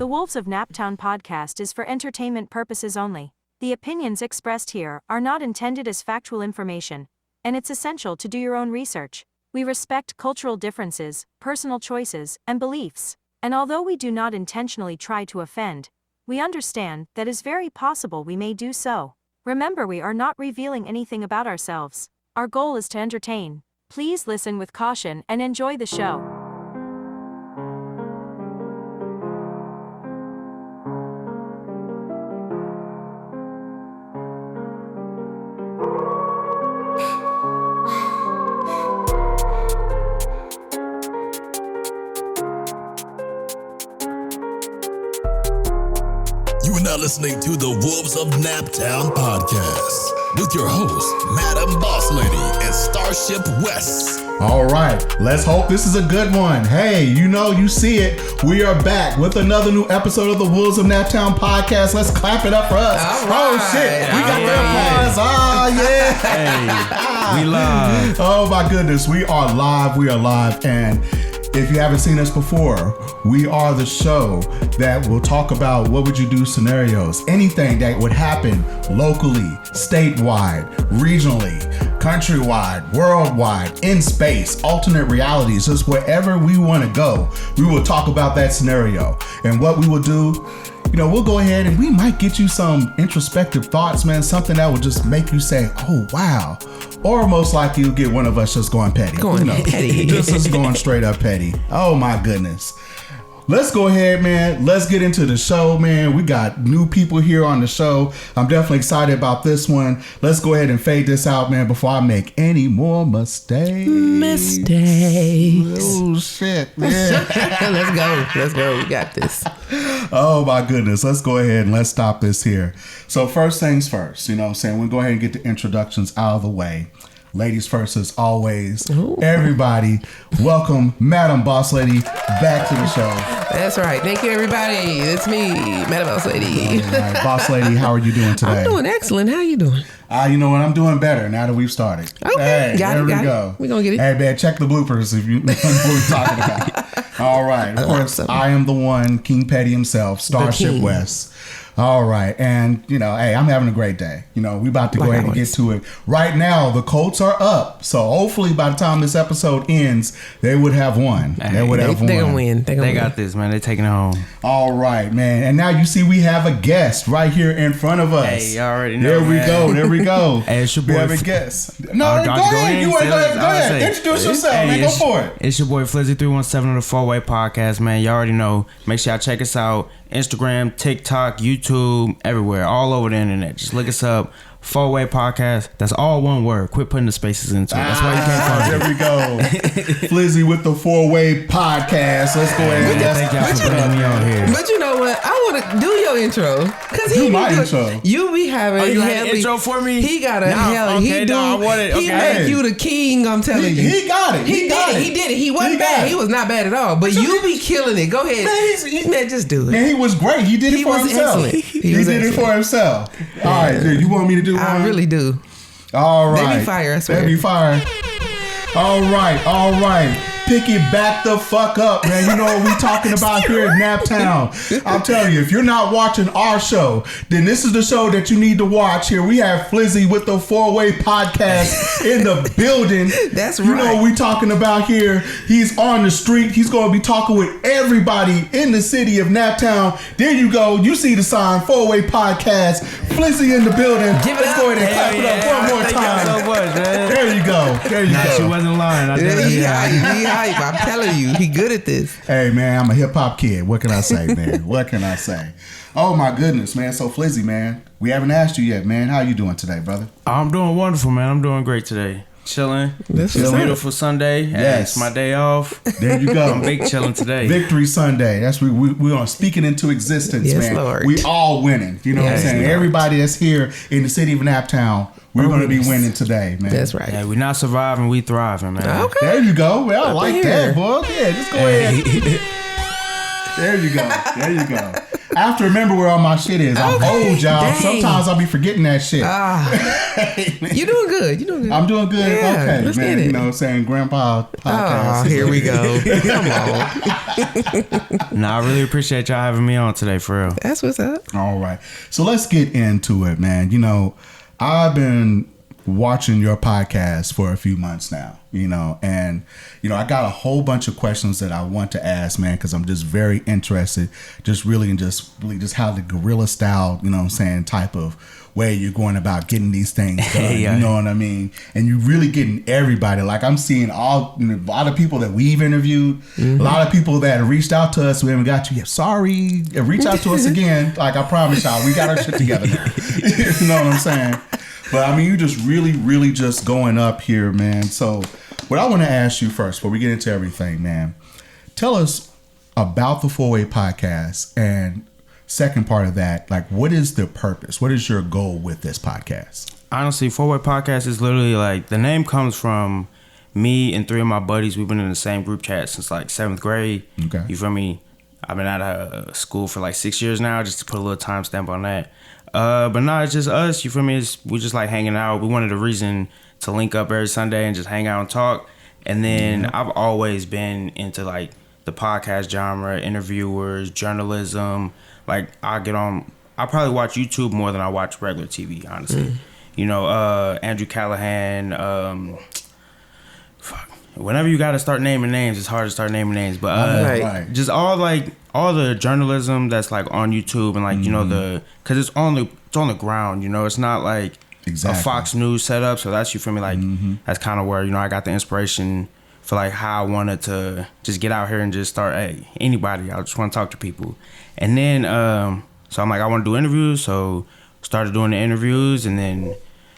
The Wolves of Naptown podcast is for entertainment purposes only. The opinions expressed here are not intended as factual information, and it's essential to do your own research. We respect cultural differences, personal choices, and beliefs, and although we do not intentionally try to offend, we understand that it's very possible we may do so. Remember, we are not revealing anything about ourselves. Our goal is to entertain. Please listen with caution and enjoy the show. You are now listening to the Wolves of Naptown podcast with your hosts, Madam Boss Lady and Starship West. All right, let's hope this is a good one. Hey, you see it. We are back with another new episode of the Wolves of Naptown podcast. Let's clap it up for us. Right. Oh, shit. We got the applause. Oh, yeah. Hey, we live. Oh, my goodness. We are live. And if you haven't seen us before, we are the show that will talk about what would you do scenarios, anything that would happen locally, statewide, regionally, countrywide, worldwide, in space, alternate realities, just wherever we want to go. We will talk about that scenario. And what we will do, we'll go ahead and we might get you some introspective thoughts, man, something that will just make you say, oh, wow. Or most likely you'll get one of us just going petty. Petty. Just going straight up petty. Oh, my goodness. Let's go ahead, man. Let's get into the show, man. We got new people here on the show. I'm definitely excited about this one. Let's go ahead and fade this out, man, before I make any more mistakes. Oh, shit, man. Let's go. We got this. Oh, my goodness. Let's go ahead and let's stop this here. So first things first, we'll go ahead and get the introductions out of the way. Ladies first as always. Ooh. Everybody, welcome Madam Boss Lady back to the show. That's right. Thank you, everybody. It's me, Madam Boss Lady. All right. Boss Lady, how are you doing today? I'm doing excellent. How are you doing? You know what? I'm doing better now that we've started. Okay. Hey, there we go. We're going to get it. Hey, man, check the bloopers if you know what we're talking about. All right. Of course, I am the one, King Petty himself, Starship West. All right. And, hey, I'm having a great day. We about to go ahead and get to it. Right now, the Colts are up. So hopefully by the time this episode ends, they would have won. They're going to win. They got this, man. They're taking it home. All right, man. And now you see we have a guest right here in front of us. Hey, you already know, There we go. Hey, it's your boy. We have a guest. No, go ahead. Go ahead. Introduce yourself, man. Go for it. It's your boy Flizzy317 on the 4WayPodcast, man. You already know. Make sure y'all check us out. Instagram, TikTok, YouTube, everywhere, all over the internet. Just look us up. 4-Way Podcast. That's all one word. Quit putting the spaces into it. That's why you can't find it. There we go. Flizzy with the 4-Way Podcast. Let's go ahead. Thank y'all for putting me on here. But you know what? I want to do your intro. Do my intro. You be having you had an intro for me? He got a hell. Okay, I want it. Okay. He made you the king, I'm telling you. He got it. He did it. He wasn't bad. He was not bad at all. But you be killing it. Go ahead. Man, just do it. Man, he was great. He did it for himself. He did it for himself. All right, dude. You want me to do one? I really do. All right. They be fire, I swear. They be fire. All right. Pick it back the fuck up, man. You know what we talking about here at Naptown. I'll tell you, if you're not watching our show, then this is the show that you need to watch here. We have Flizzy with the 4-Way Podcast in the building. That's right. You know what we talking about here. He's on the street. He's going to be talking with everybody in the city of Naptown. There you go. You see the sign, 4-Way Podcast. Flizzy in the building. Let's go ahead and clap it up one more time. Thank you so much, man. There you go. She wasn't lying. He hype. I'm telling you, he good at this. Hey, man, I'm a hip hop kid. What can I say, man? What can I say? Oh, my goodness, man. So, Flizzy, man, we haven't asked you yet, man. How you doing today, brother? I'm doing wonderful, man. I'm doing great today. Chilling. This is a beautiful Sunday. Yes. It's my day off. There you go. I'm big chilling today. Victory Sunday. That's we are speaking into existence, yes, man. Lord. We all winning. You know what I'm saying? Lord. Everybody that's here in the city of Naptown, we're going to be winning today, man. That's right. Yeah, we're not surviving, we thriving, man. Okay. There you go. Well, I like that, boy. Yeah, just go ahead. There you go. have to remember where all my shit is. I'm old, y'all. Dang. Sometimes I'll be forgetting that shit. You doing good. You doing good. I'm doing good. Yeah, Okay, let's man. get it. You know what I'm saying? Grandpa podcast. Oh, here we go. Come on. Nah, I really appreciate y'all having me on today, for real. That's what's up. All right. So let's get into it, man. You know, I've been watching your podcast for a few months now, you know, and, you know, I got a whole bunch of questions that I want to ask, man, because I'm just very interested, just really how the guerrilla style, you know what I'm saying, type of way you're going about getting these things done. Yeah. You know what I mean? And you're really getting everybody. Like, I'm seeing a lot of people that we've interviewed, a lot of people that have reached out to us. We haven't got you yet. Sorry. Reach out to us again. Like, I promise y'all, we got our shit together now. You know what I'm saying? But I mean, you just really just going up here, man. So what I want to ask you first, before we get into everything, man, tell us about the 4-Way Podcast, and second part of that, like, what is the purpose? What is your goal with this podcast? Honestly, 4-Way Podcast is literally like, the name comes from me and 3 of my buddies. We've been in the same group chat since like 7th grade. Okay. You feel me? I've been out of school for like 6 years now, just to put a little timestamp on that. But no, it's just us. You feel me? We just like hanging out. We wanted a reason to link up every Sunday and just hang out and talk. And then I've always been into like the podcast genre, interviewers, journalism. Like, I probably watch YouTube more than I watch regular TV, honestly. You know, Andrew Callahan, whenever you got to start naming names, it's hard to start naming names. But Right. just all the journalism that's like on YouTube, and like, you know, because it's on the ground, you know, it's not like Exactly. a Fox News setup. So that's, you feel me, like that's kind of where, you know, I got the inspiration for like how I wanted to just get out here and just start, hey, anybody, I just want to talk to people. And then so I'm like, I want to do interviews, so started doing the interviews. And then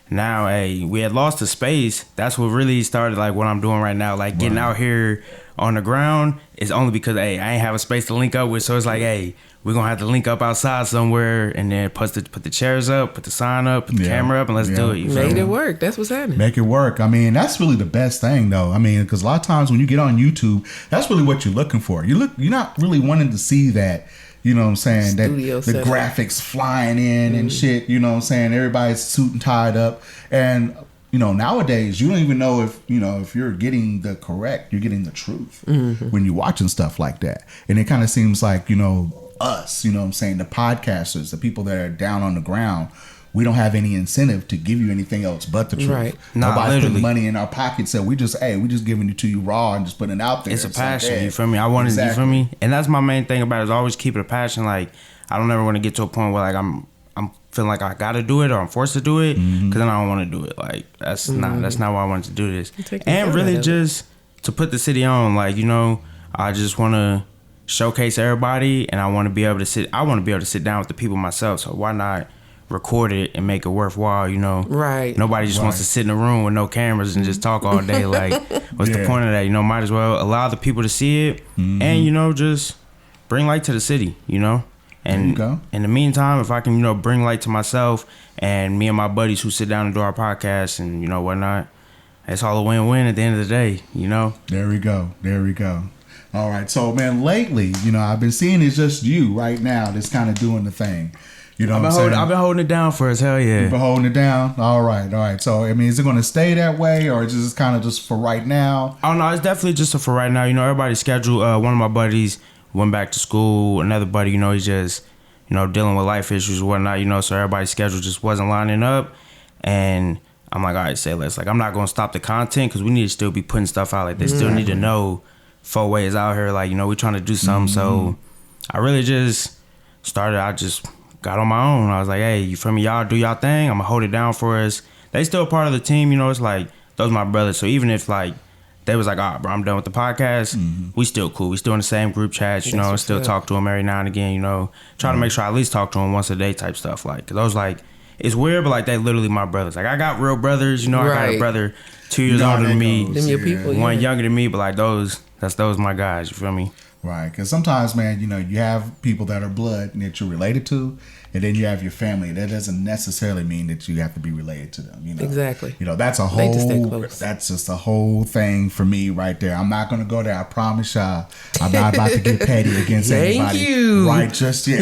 now, hey, we had lost the space. That's what really started like what I'm doing right now, like getting out here on the ground is only because, hey, I ain't have a space to link up with. So it's like, hey, we're gonna have to link up outside somewhere, and then put the chairs up, put the sign up, put the camera up, and let's do it. You feel Made me? it work. That's what's happening. Make it work. I mean, that's really the best thing, though. I mean, because a lot of times when you get on YouTube, that's really what you're looking for. You're not really wanting to see that, you know what I'm saying, Studio that the setup. graphics flying in and shit, you know what I'm saying, everybody's suit and tied up. And, you know, nowadays, you don't even know if you're getting the truth when you're watching stuff like that. And it kind of seems like, you know, us, you know what I'm saying, the podcasters, the people that are down on the ground, we don't have any incentive to give you anything else but the truth. Right. Nah, Nobody's literally. putting money in our pockets, so we just giving it to you raw and just putting it out there. It's a like, passion, hey, you feel me? I wanted, exactly. you feel me? And that's my main thing about it, is always keep it a passion. Like, I don't ever want to get to a point where like I'm feeling like I gotta do it or I'm forced to do it, because then I don't want to do it. Like, that's not why I wanted to do this. And really just to put the city on, like, you know, I just want to showcase everybody, and I want to be able to sit down with the people myself. So why not record it and make it worthwhile, you know? Right. Nobody just wants to sit in a room with no cameras and just talk all day. Like, what's the point of that? You know, might as well allow the people to see it, and, you know, just bring light to the city, you know? And There you go. in the meantime, if I can, you know, bring light to myself and me and my buddies who sit down and do our podcast and, you know, whatnot, it's all a win-win at the end of the day, you know? There we go. All right. So, man, lately, you know, I've been seeing it's just you right now that's kind of doing the thing. You know what I'm saying? I've been holding it down for us. Hell yeah. You've been holding it down? All right. So, I mean, is it going to stay that way, or is it just kind of just for right now? Oh, no, it's definitely just for right now. You know, everybody's scheduled. One of my buddies went back to school. Another buddy, you know, he's just, you know, dealing with life issues and whatnot, you know, so everybody's schedule just wasn't lining up. And I'm like, all right, say less. Like, I'm not going to stop the content, because we need to still be putting stuff out. Like, they still need to know 4-Way is out here. Like, you know, we're trying to do something. So I really just I just got on my own. I was like, hey, you feel me? Y'all do y'all thing. I'm going to hold it down for us. They still part of the team, you know. It's like, those are my brothers. So even if, like, they was like, all right, bro, I'm done with the podcast, we still cool. We still in the same group chats, you know, and still talk to them every now and again, you know. Try to make sure I at least talk to them once a day type stuff. Like, cause those, like, it's weird, but like, they literally my brothers. Like, I got real brothers, you know. I got a brother 2 years older than me, Them your people. one younger than me, but like those my guys, you feel me? Right, because sometimes, man, you know, you have people that are blood that you're related to, and then you have your family. That doesn't necessarily mean that you have to be related to them. You know, Exactly. You know, that's a They just stay whole. close. That's just a whole thing for me right there. I'm not going to go there. I promise y'all. I'm not about to get petty against Thank anybody. you. Right, just yet.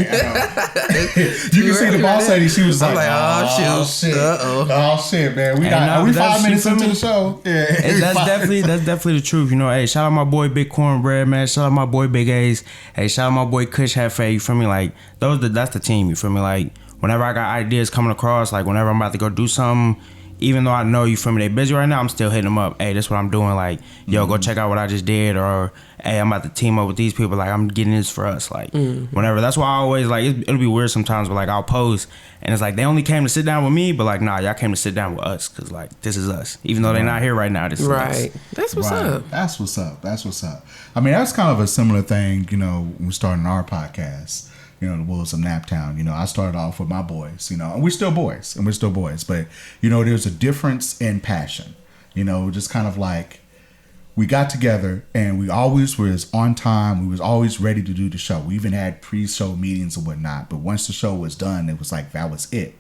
You can see the boss lady. She was I'm like, "Oh, shoot. oh shit, man. We Hey, got. no, Are we that's- 5 minutes you feel into me? the show? Yeah, And that's definitely the truth. You know, hey, shout out my boy Big Cornbread, man. Shout out my boy Big A's. Hey, shout out my boy Kush Hefe. You feel me? Like that's the team. You feel me? Like whenever I got ideas coming across, like whenever I'm about to go do something, even though I know, you feel me, they busy right now, I'm still hitting them up. Hey, this is what I'm doing. Like, yo, go check out what I just did. Or, hey, I'm about to team up with these people. Like, I'm getting this for us. Like, whenever. That's why I always, like, it'll be weird sometimes, but, like, I'll post. And it's like, they only came to sit down with me. But, like, nah, y'all came to sit down with us. Because, like, this is us. Even though they're not here right now, this is us. Right. That's what's up. That's what's up. That's what's up. I mean, that's kind of a similar thing, you know, when we started our podcast, you know, the Wolves of Naptown. You know, I started off with my boys, you know, and we're still boys. But, you know, there's a difference in passion. You know, just kind of like we got together and we always was on time. We was always ready to do the show. We even had pre-show meetings and whatnot. But once the show was done, it was like, that was it.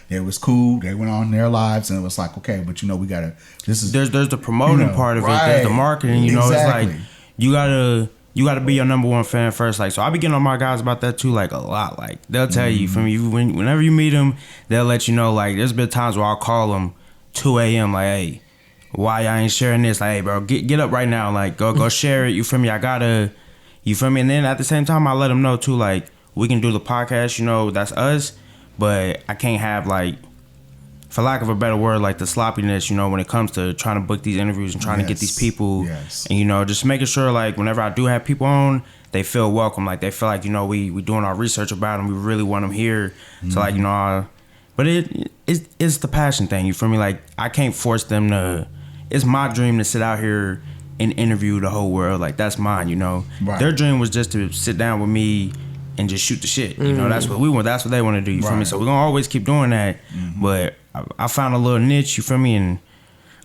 It was cool. They went on their lives, and it was like, okay, but you know, we gotta. This is There's the promoting you know, part of it. right. There's the marketing. You know, Exactly. it's like you gotta be your number one fan first. Like, so I be getting on my guys about that too, like a lot. Like they'll tell you from you whenever you meet them, they'll let you know. Like there's been times where I'll call them 2 a.m. like, hey, why y'all ain't sharing this? Like, hey, bro, get up right now. Like go share it. You feel me? I gotta. You feel me? And then at the same time, I let them know too. Like we can do the podcast. You know, that's us. But I can't have like, for lack of a better word, like the sloppiness, you know, when it comes to trying to book these interviews and trying to get these people, and you know, just making sure like whenever I do have people on, they feel welcome, like they feel like, you know, we doing our research about them, we really want them here. So like, you know, but it's the passion thing, you feel me? Like I can't force them to. It's my dream to sit out here and interview the whole world, like that's mine, you know. Right. Their dream was just to sit down with me and just shoot the shit, you know. That's what we want. That's what they want to do. You feel me? So we're gonna always keep doing that. But I found a little niche. You feel me? And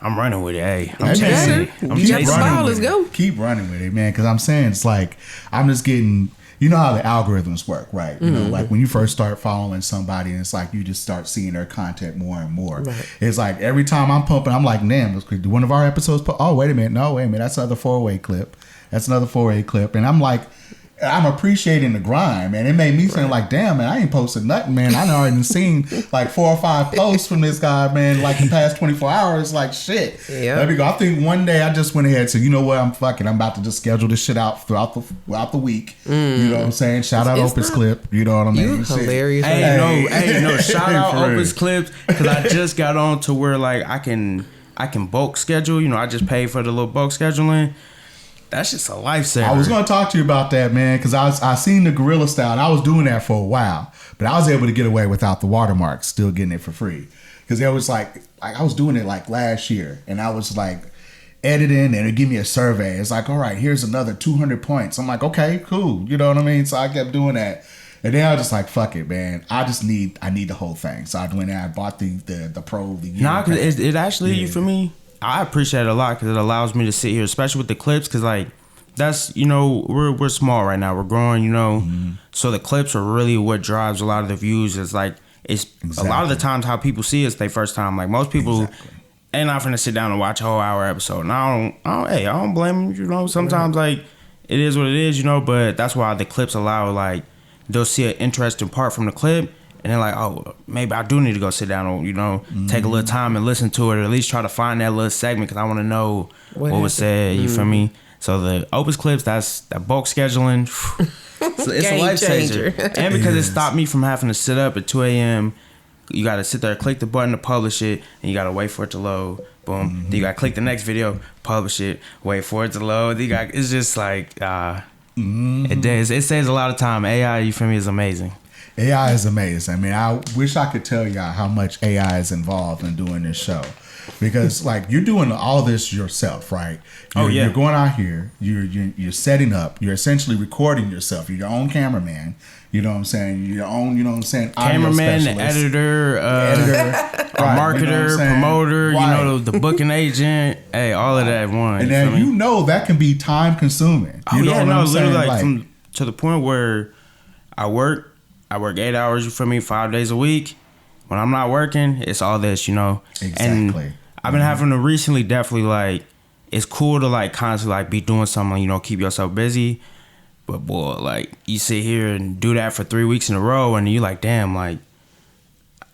I'm running with it. Hey, I'm chasing it. I'm Keep chasing the it. ball. Let's go. Keep running with it, man. Because I'm saying it's like I'm just getting. You know how the algorithms work, right? You know, like when you first start following somebody, and it's like you just start seeing their content more and more. Right. It's like every time I'm pumping, I'm like, damn, one of our episodes. Oh, wait a minute, that's another 4-way clip. That's another 4-way clip, and I'm like. I'm appreciating the grind, man. It made me feel like, damn, man, I ain't posted nothing, man. I already seen like 4 or 5 posts from this guy, man, like the past 24 hours. Like, shit. Yeah. Let me go. I think one day I just went ahead and said, you know what, I'm about to just schedule this shit out throughout the week. You know what I'm saying? Shout out It's Opus not- Clip. You know what I mean? You Shit. hilarious. Hey, no. Shout out For real. Opus Clips because I just got on to where like I can bulk schedule. You know, I just paid for the little bulk scheduling. That's just a lifesaver. I was going to talk to you about that, man, because I seen the Gorilla Style, and I was doing that for a while, but I was able to get away without the watermarks, still getting it for free. Because it was like I was doing it like last year, and I was like editing, and it'd give me a survey. It's like, all right, here's another 200 points. I'm like, okay, cool. You know what I mean? So I kept doing that. And then I was just like, fuck it, man. I need the whole thing. So I went and I bought the Pro, the year. Nah, because it actually, you feel me? I appreciate it a lot because it allows me to sit here, especially with the clips, because like that's, you know, we're small right now, we're growing, you know, so the clips are really what drives a lot of the views. It's like it's a lot of the times how people see us they first time. Like most people ain't not finna sit down and watch a whole hour episode, and I don't blame them. You know, sometimes like it is what it is, you know, but that's why the clips allow like they'll see an interesting part from the clip. And then like, oh, maybe I do need to go sit down and, you know, take a little time and listen to it, or at least try to find that little segment because I want to know what was said. You feel me? So the Opus Clips, that's that bulk scheduling. It's a Game lifesaver. changer. And because it stopped me from having to sit up at 2 a.m., you got to sit there, click the button to publish it, and you got to wait for it to load. Boom. Then you got to click the next video, publish it, wait for it to load. It's just like, it saves a lot of time. AI, you feel me, is amazing. AI is amazing. I mean, I wish I could tell y'all how much AI is involved in doing this show. Because like you're doing all this yourself, right? You're going out here, you're setting up, you're essentially recording yourself. You're your own cameraman. You know what I'm saying? You're your own, you know what I'm saying? Cameraman, the editor, a marketer, promoter, the booking agent, hey, all of that one. And then that can be time consuming. Literally like to the point where I work 8 hours, 5 days a week. When I'm not working, it's all this, Exactly. And I've been having to recently definitely like, it's cool to like constantly like be doing something, keep yourself busy. But boy, like you sit here and do that for 3 weeks in a row and you like, damn, like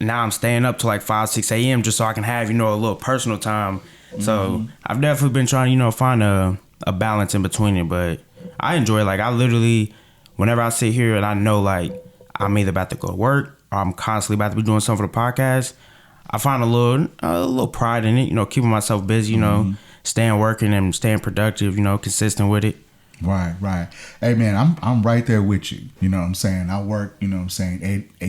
now I'm staying up to like 5, 6 a.m. just so I can have, a little personal time. So I've definitely been trying, find a balance in between it. But I enjoy it. Like I literally, whenever I sit here and I know like I'm either about to go to work or I'm constantly about to be doing something for the podcast, I find a little pride in it, keeping myself busy, staying working and staying productive, consistent with it. Right. Hey man, I'm right there with you. You know what I'm saying? I work, 8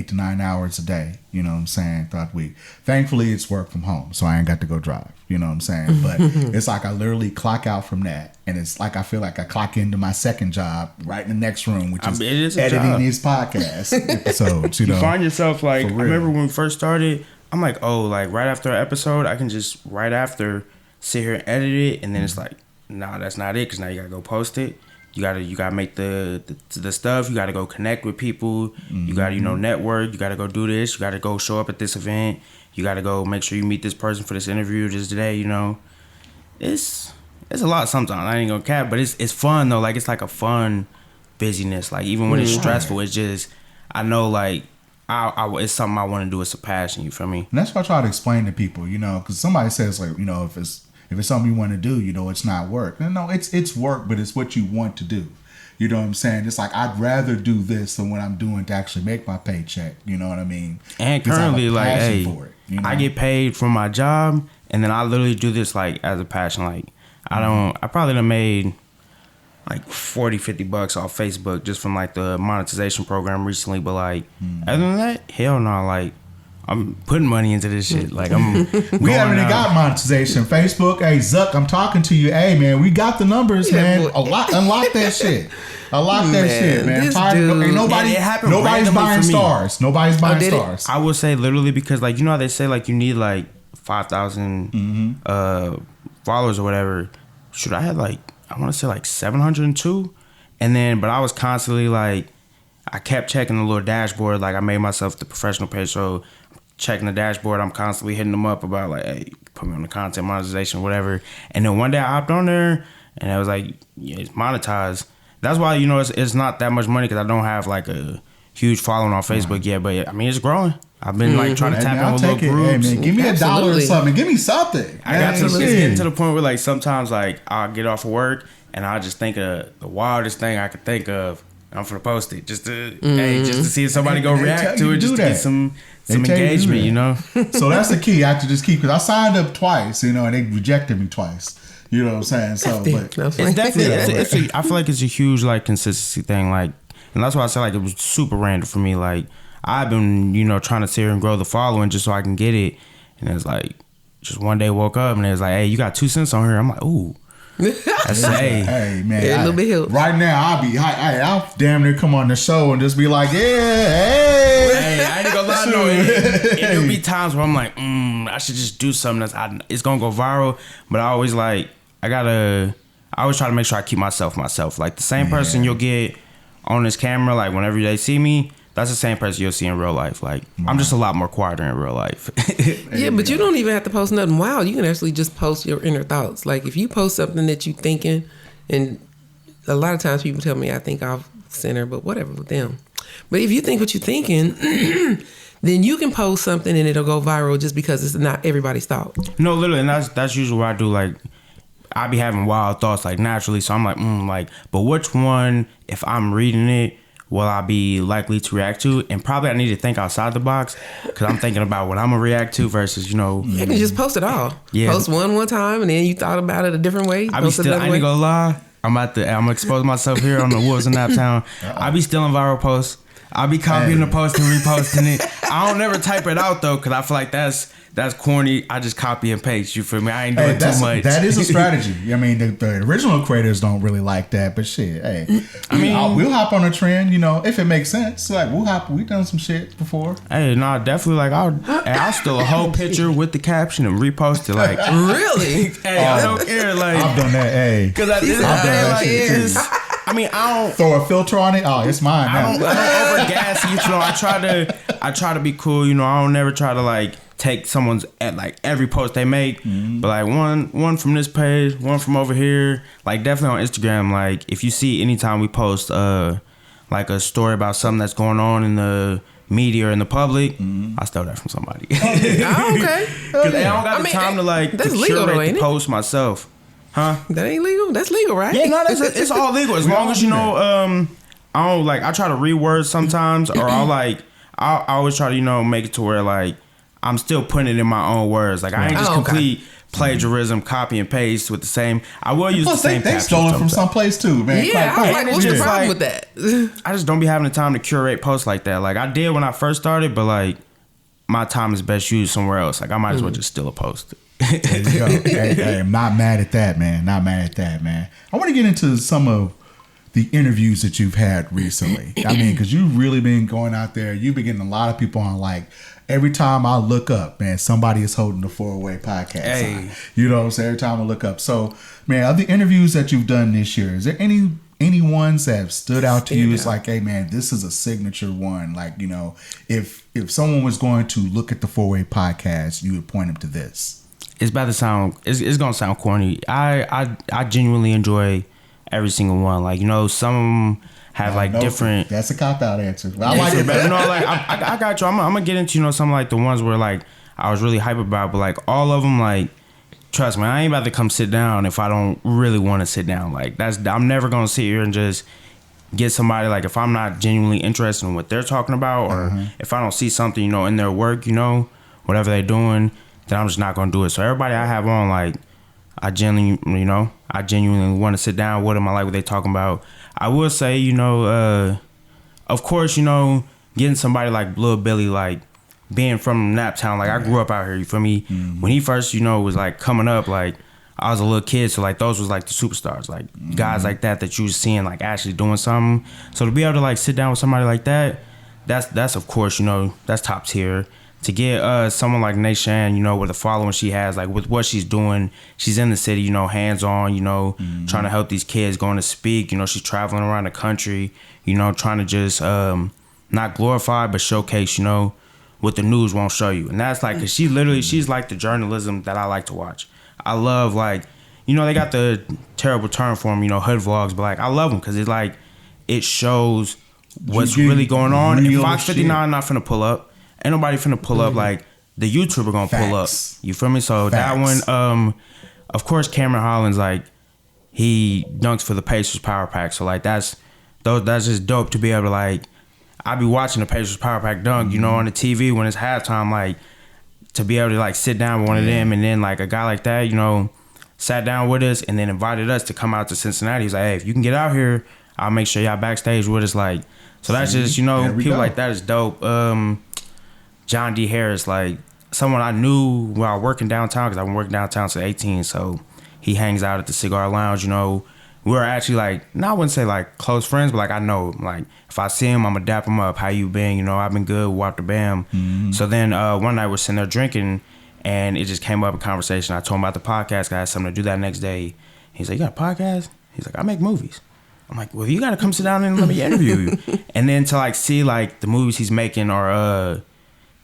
to 9 hours a day, throughout the week. Thankfully it's work from home, so I ain't got to go drive, you know what I'm saying? But it's like I literally clock out from that, and it's like I feel like I clock into my second job right in the next room, which is editing these podcast episodes, You find yourself like, I remember when we first started, I'm like, like right after an episode, I can just right after sit here and edit it, and then it's like, nah, that's not it, because now you gotta go post it. You gotta make the stuff. You gotta go connect with people. You gotta network. You gotta go do this. You gotta go show up at this event. You gotta go make sure you meet this person for this interview just today. It's a lot sometimes. I ain't gonna cap, but it's fun though. Like it's like a fun busyness. Like even when it's stressful, it's just I know like it's something I want to do. It's a passion. You feel me? And that's what I try to explain to people. Because somebody says like if it's something you want to do, it's not work. No, it's work, but it's what you want to do. You know what I'm saying? It's like I'd rather do this than what I'm doing to actually make my paycheck. You know what I mean? And currently, like, I get paid for my job, and then I literally do this like as a passion. Like I probably done made like $40-$50 off Facebook just from like the monetization program recently. But like other than that, hell no. Like I'm putting money into this shit. Like we haven't even got monetization. Facebook, hey Zuck, I'm talking to you. Hey man, we got the numbers, man. Unlock that shit. Unlock that shit, man. Nobody's buying stars. Nobody's buying stars. I would say literally because like how they say like you need like 5,000 followers or whatever. Shoot, I had like I want to say like 702, and then but I was constantly like I kept checking the little dashboard. Like I made myself the professional page, so checking the dashboard, I'm constantly hitting them up about like, hey, put me on the content monetization, whatever. And then one day I hopped on there and I was like, yeah, it's monetized. That's why, it's not that much money because I don't have like a huge following on Facebook yet, but I mean, it's growing. I've been like trying to tap in with little groups. Hey, man, give me $1 or something. Give me something. I got to get to the point where like sometimes like I'll get off of work and I'll just think of the wildest thing I could think of. I'm gonna post it just to see if somebody go react to it, just to get some engagement, So that's the key. I have to just keep, because I signed up twice, and they rejected me twice. You know what I'm saying? So, but it's definitely. I feel like it's a huge like consistency thing, like, and that's why I said like it was super random for me. Like I've been trying to sit here and grow the following just so I can get it, and it's like just one day woke up and it was like, hey, you got 2 cents on here. I'm like, ooh. Hey man, a little bit help. Right now I'll damn near come on the show and just be like, hey, I ain't gonna lie, no. There'll be times where I'm like, I should just do something it's gonna go viral. But I always I always try to make sure I keep myself. Like the same person you'll get on this camera, like whenever they see me, that's the same person you'll see in real life. Like I'm just a lot more quieter in real life. Yeah, but you don't even have to post nothing wild. You can actually just post your inner thoughts. Like if you post something that you thinking, and a lot of times people tell me I think off center, but whatever with them. But if you think what you're thinking, then you can post something and it'll go viral just because it's not everybody's thought. No, literally, and that's usually what I do. Like I be having wild thoughts like naturally, so I'm like, but which one, if I'm reading it, will I be likely to react to? And probably I need to think outside the box because I'm thinking about what I'm gonna react to versus You can just post it all. Yeah. Post one time and then you thought about it a different way. I ain't gonna lie. I'm gonna expose myself here on the Wolves of Naptown. I be stealing viral posts. I'll be copying the post and reposting it. I don't never type it out though, because I feel like that's corny. I just copy and paste. You feel me? I ain't doing too much. That is a strategy. I mean, the original creators don't really like that, but shit, hey, I mean, we'll hop on a trend, you know, if it makes sense. Like we've done some shit before. Hey, no, definitely. Like I'll steal a whole picture with the caption and repost it. Like really? Hey, I don't care. Like I've done that. Hey, because I've done that shit too. I mean, I don't throw a filter on it. Oh, it's mine now. I don't overgas it. You know, I try to be cool. You know, I don't never try to like take someone's at like every post they make, but like one from this page, one from over here. Like definitely on Instagram. Like if you see anytime we post like a story about something that's going on in the media or in the public, I stole that from somebody. Oh, okay. Because I don't got the time to like that's to legal, curate ain't the it? post myself. Huh? That ain't legal? That's legal, right? Yeah, no, it's all legal as long as you know. I don't like. I try to reword sometimes, or I always try to make it to where like I'm still putting it in my own words. Like I ain't just complete plagiarism, copy and paste with the same. I will use the same. They stole it from someplace too, man. Yeah, I was like, what's the problem with that? I just don't be having the time to curate posts like that. Like I did when I first started, but like my time is best used somewhere else. Like I might as well just steal a post. There you go. Hey, I'm not mad at that, man. Not mad at that, man. I want to get into some of the interviews that you've had recently. I mean, because you've really been going out there. You've been getting a lot of people on. Like every time I look up, man, somebody is holding the 4-Way podcast. Hey. You know what I'm saying? Every time I look up. So, man, of the interviews that you've done this year, is there any ones that have stood out to you? It's like, hey, man, this is a signature one. Like, you know, if someone was going to look at the 4-Way podcast, you would point them to this. It's about to sound. It's gonna sound corny. I genuinely enjoy every single one. Like some of them have different. That's a cop out answer. I like it. But like I got you. I'm gonna get into some like the ones where like I was really hype about, but like all of them, like trust me, I ain't about to come sit down if I don't really want to sit down. Like I'm never gonna sit here and just get somebody, like if I'm not genuinely interested in what they're talking about, or if I don't see something in their work, whatever they're doing, then I'm just not gonna do it. So everybody I have on, like I genuinely want to sit down with them. I like what they talking about. I will say, of course, getting somebody like Lil Billy, like being from Naptown, like I grew up out here. You feel me? When he first, was like coming up, like I was a little kid, so like those was like the superstars, like guys like that you was seeing like actually doing something. So to be able to like sit down with somebody like that, that's of course, that's top tier. To get someone like Nayshan, with the following she has, like with what she's doing, she's in the city, hands on, trying to help these kids, going to speak, she's traveling around the country, trying to just not glorify but showcase, what the news won't show you. And that's like, cause she's like the journalism that I like to watch. I love like, they got the terrible term for them, hood vlogs, but like I love them because it's like it shows what's really going on. And Fox 59 not finna pull up. Ain't nobody finna pull up like the YouTuber gonna pull up. You feel me? So that one, of course, Cameron Hollins, like he dunks for the Pacers Power Pack. So like that's just dope to be able to like, I be watching the Pacers Power Pack dunk, on the TV when it's halftime, like to be able to like sit down with one of them, and then like a guy like that, sat down with us and then invited us to come out to Cincinnati. He's like, hey, if you can get out here, I'll make sure y'all backstage with us. Like, so that's just people like that is dope. John D. Harris, like someone I knew while I was working downtown, because I've been working downtown since 18, so he hangs out at the Cigar Lounge. We were actually like, I wouldn't say like close friends, but like I know him. Like if I see him, I'm gonna dap him up. How you been? I've been good. Wop the bam. So then one night we're sitting there drinking, and it just came up in conversation. I told him about the podcast. I had something to do that next day. He's like, you got a podcast? He's like, I make movies. I'm like, well, you gotta come sit down and let me interview you. And then to like see like the movies he's making are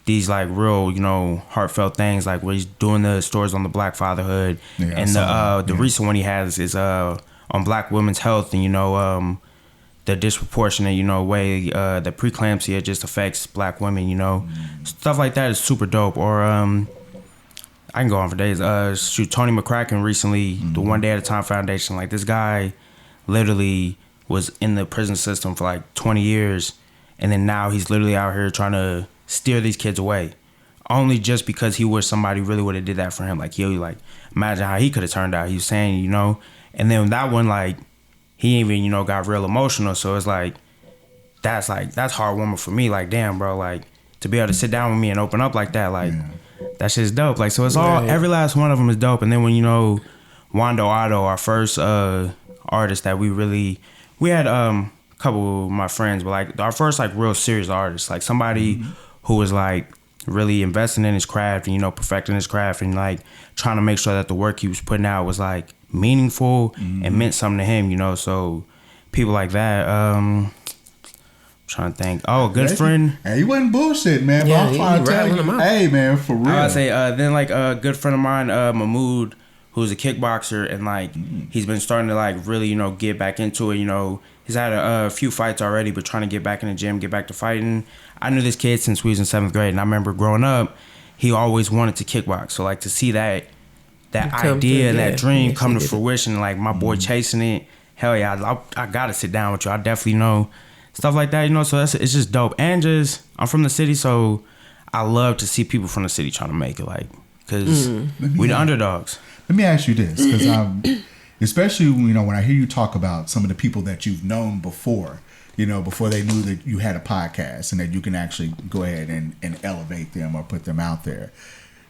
these like real, heartfelt things, like where he's doing the stories on the Black fatherhood, and the recent one he has is on Black women's health, and the disproportionate, way that preeclampsia just affects Black women, stuff like that is super dope. Or I can go on for days. Tony McCracken recently, the One Day at a Time Foundation, like this guy literally was in the prison system for like 20 years, and then now he's literally out here trying to steer these kids away, only just because he wished somebody really would have did that for him. Like he like imagine how he could have turned out. He was saying, and then that one, like he even got real emotional. So it's like that's heartwarming for me. Like, damn, bro, like to be able to sit down with me and open up like that, like that shit's dope. Like, so it's all, every last one of them is dope. And then when, you know, Wando Otto, our first artist that we had a couple of my friends, but like our first like real serious artist, like somebody who was like really investing in his craft and, you know, perfecting his craft and like trying to make sure that the work he was putting out was like meaningful and meant something to him, you know. So people like that, trying to think. Oh, a good friend. Hey, he wasn't bullshit, man. Yeah, but I'm trying to tell you, hey, man, for real. I would say then like a good friend of mine, Mahmoud, who's a kickboxer, and like he's been starting to like really, you know, get back into it. You know, he's had a few fights already, but trying to get back in the gym, get back to fighting. I knew this kid since we was in 7th grade, and I remember growing up, he always wanted to kickbox. So like to see that idea and that dream come to fruition, like my boy chasing it. Hell yeah, I gotta sit down with you. I definitely know stuff like that, you know. So it's just dope. And just I'm from the city, so I love to see people from the city trying to make it, like, because we the underdogs. Let me ask you this, because especially, you know, when I hear you talk about some of the people that you've known before, you know, before they knew that you had a podcast and that you can actually go ahead and elevate them or put them out there.